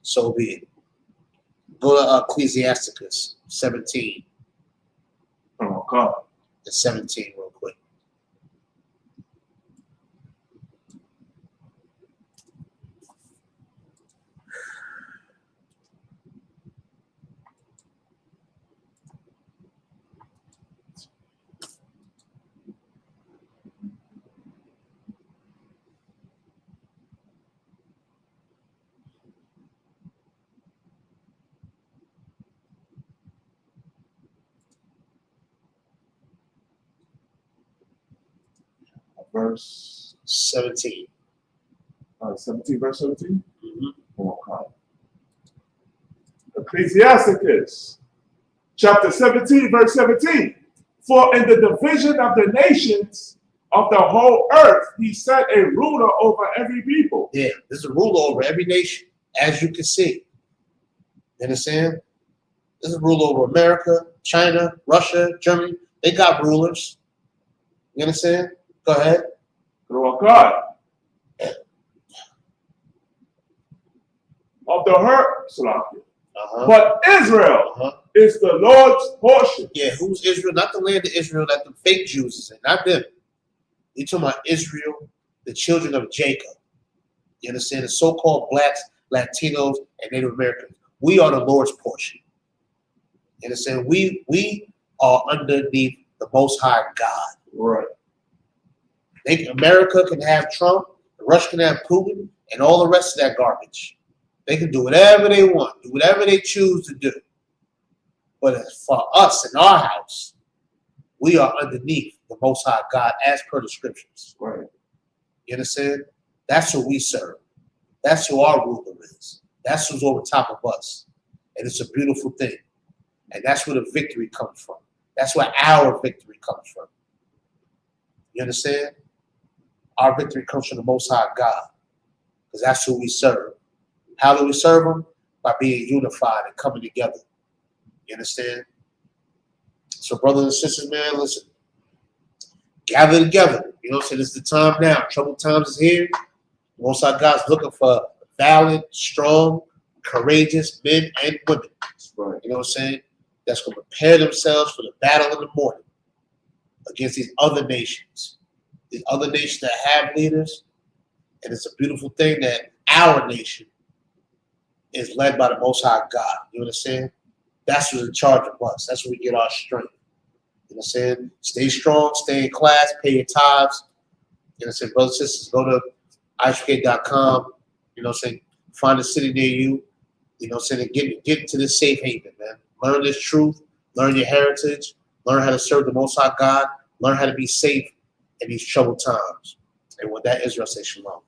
So be it. Go to Ecclesiasticus 17. Okay. And 17 real quick. Verse 17. 17, verse 17? Mm-hmm. Okay. Ecclesiasticus, chapter 17, verse 17. For in the division of the nations of the whole earth, he set a ruler over every people. Yeah, there's a ruler over every nation, as you can see. You understand? There's a ruler over America, China, Russia, Germany. They got rulers. You understand? Go ahead. God. Of the hurt, but Israel is the Lord's portion. Yeah, who's Israel? Not the land of Israel that the fake Jews is in, not them. You're talking about Israel, the children of Jacob. You understand? The so-called blacks, Latinos, and Native Americans. We are the Lord's portion. You understand? We are underneath the Most High God. Right. America can have Trump, Russia can have Putin, and all the rest of that garbage. They can do whatever they want, do whatever they choose to do. But for us in our house, we are underneath the Most High God as per the scriptures. Right. You understand? That's who we serve. That's who our ruler is. That's who's over top of us. And it's a beautiful thing. And that's where the victory comes from. That's where our victory comes from. You understand? Our victory comes from the Most High God. Because that's who we serve. How do we serve him? By being unified and coming together. You understand? So brothers and sisters, man, listen. Gather together. You know what I'm saying? It's the time now. Troubled times is here. Most High God's looking for valiant, strong, courageous men and women. Right. You know what I'm saying? That's going to prepare themselves for the battle in the morning against these other nations. These other nations that have leaders. And it's a beautiful thing that our nation is led by the Most High God. You understand? That's who's in charge of us. That's where we get our strength. You know what I'm saying? Stay strong, stay in class, pay your tithes. You know what I'm saying? Brothers and sisters, go to ISUPK.com. You know what I'm saying? Find a city near you. You know what I'm saying? Get into this safe haven, man. Learn this truth. Learn your heritage. Learn how to serve the Most High God. Learn how to be safe in these troubled times. And with that, Israel, say shalom.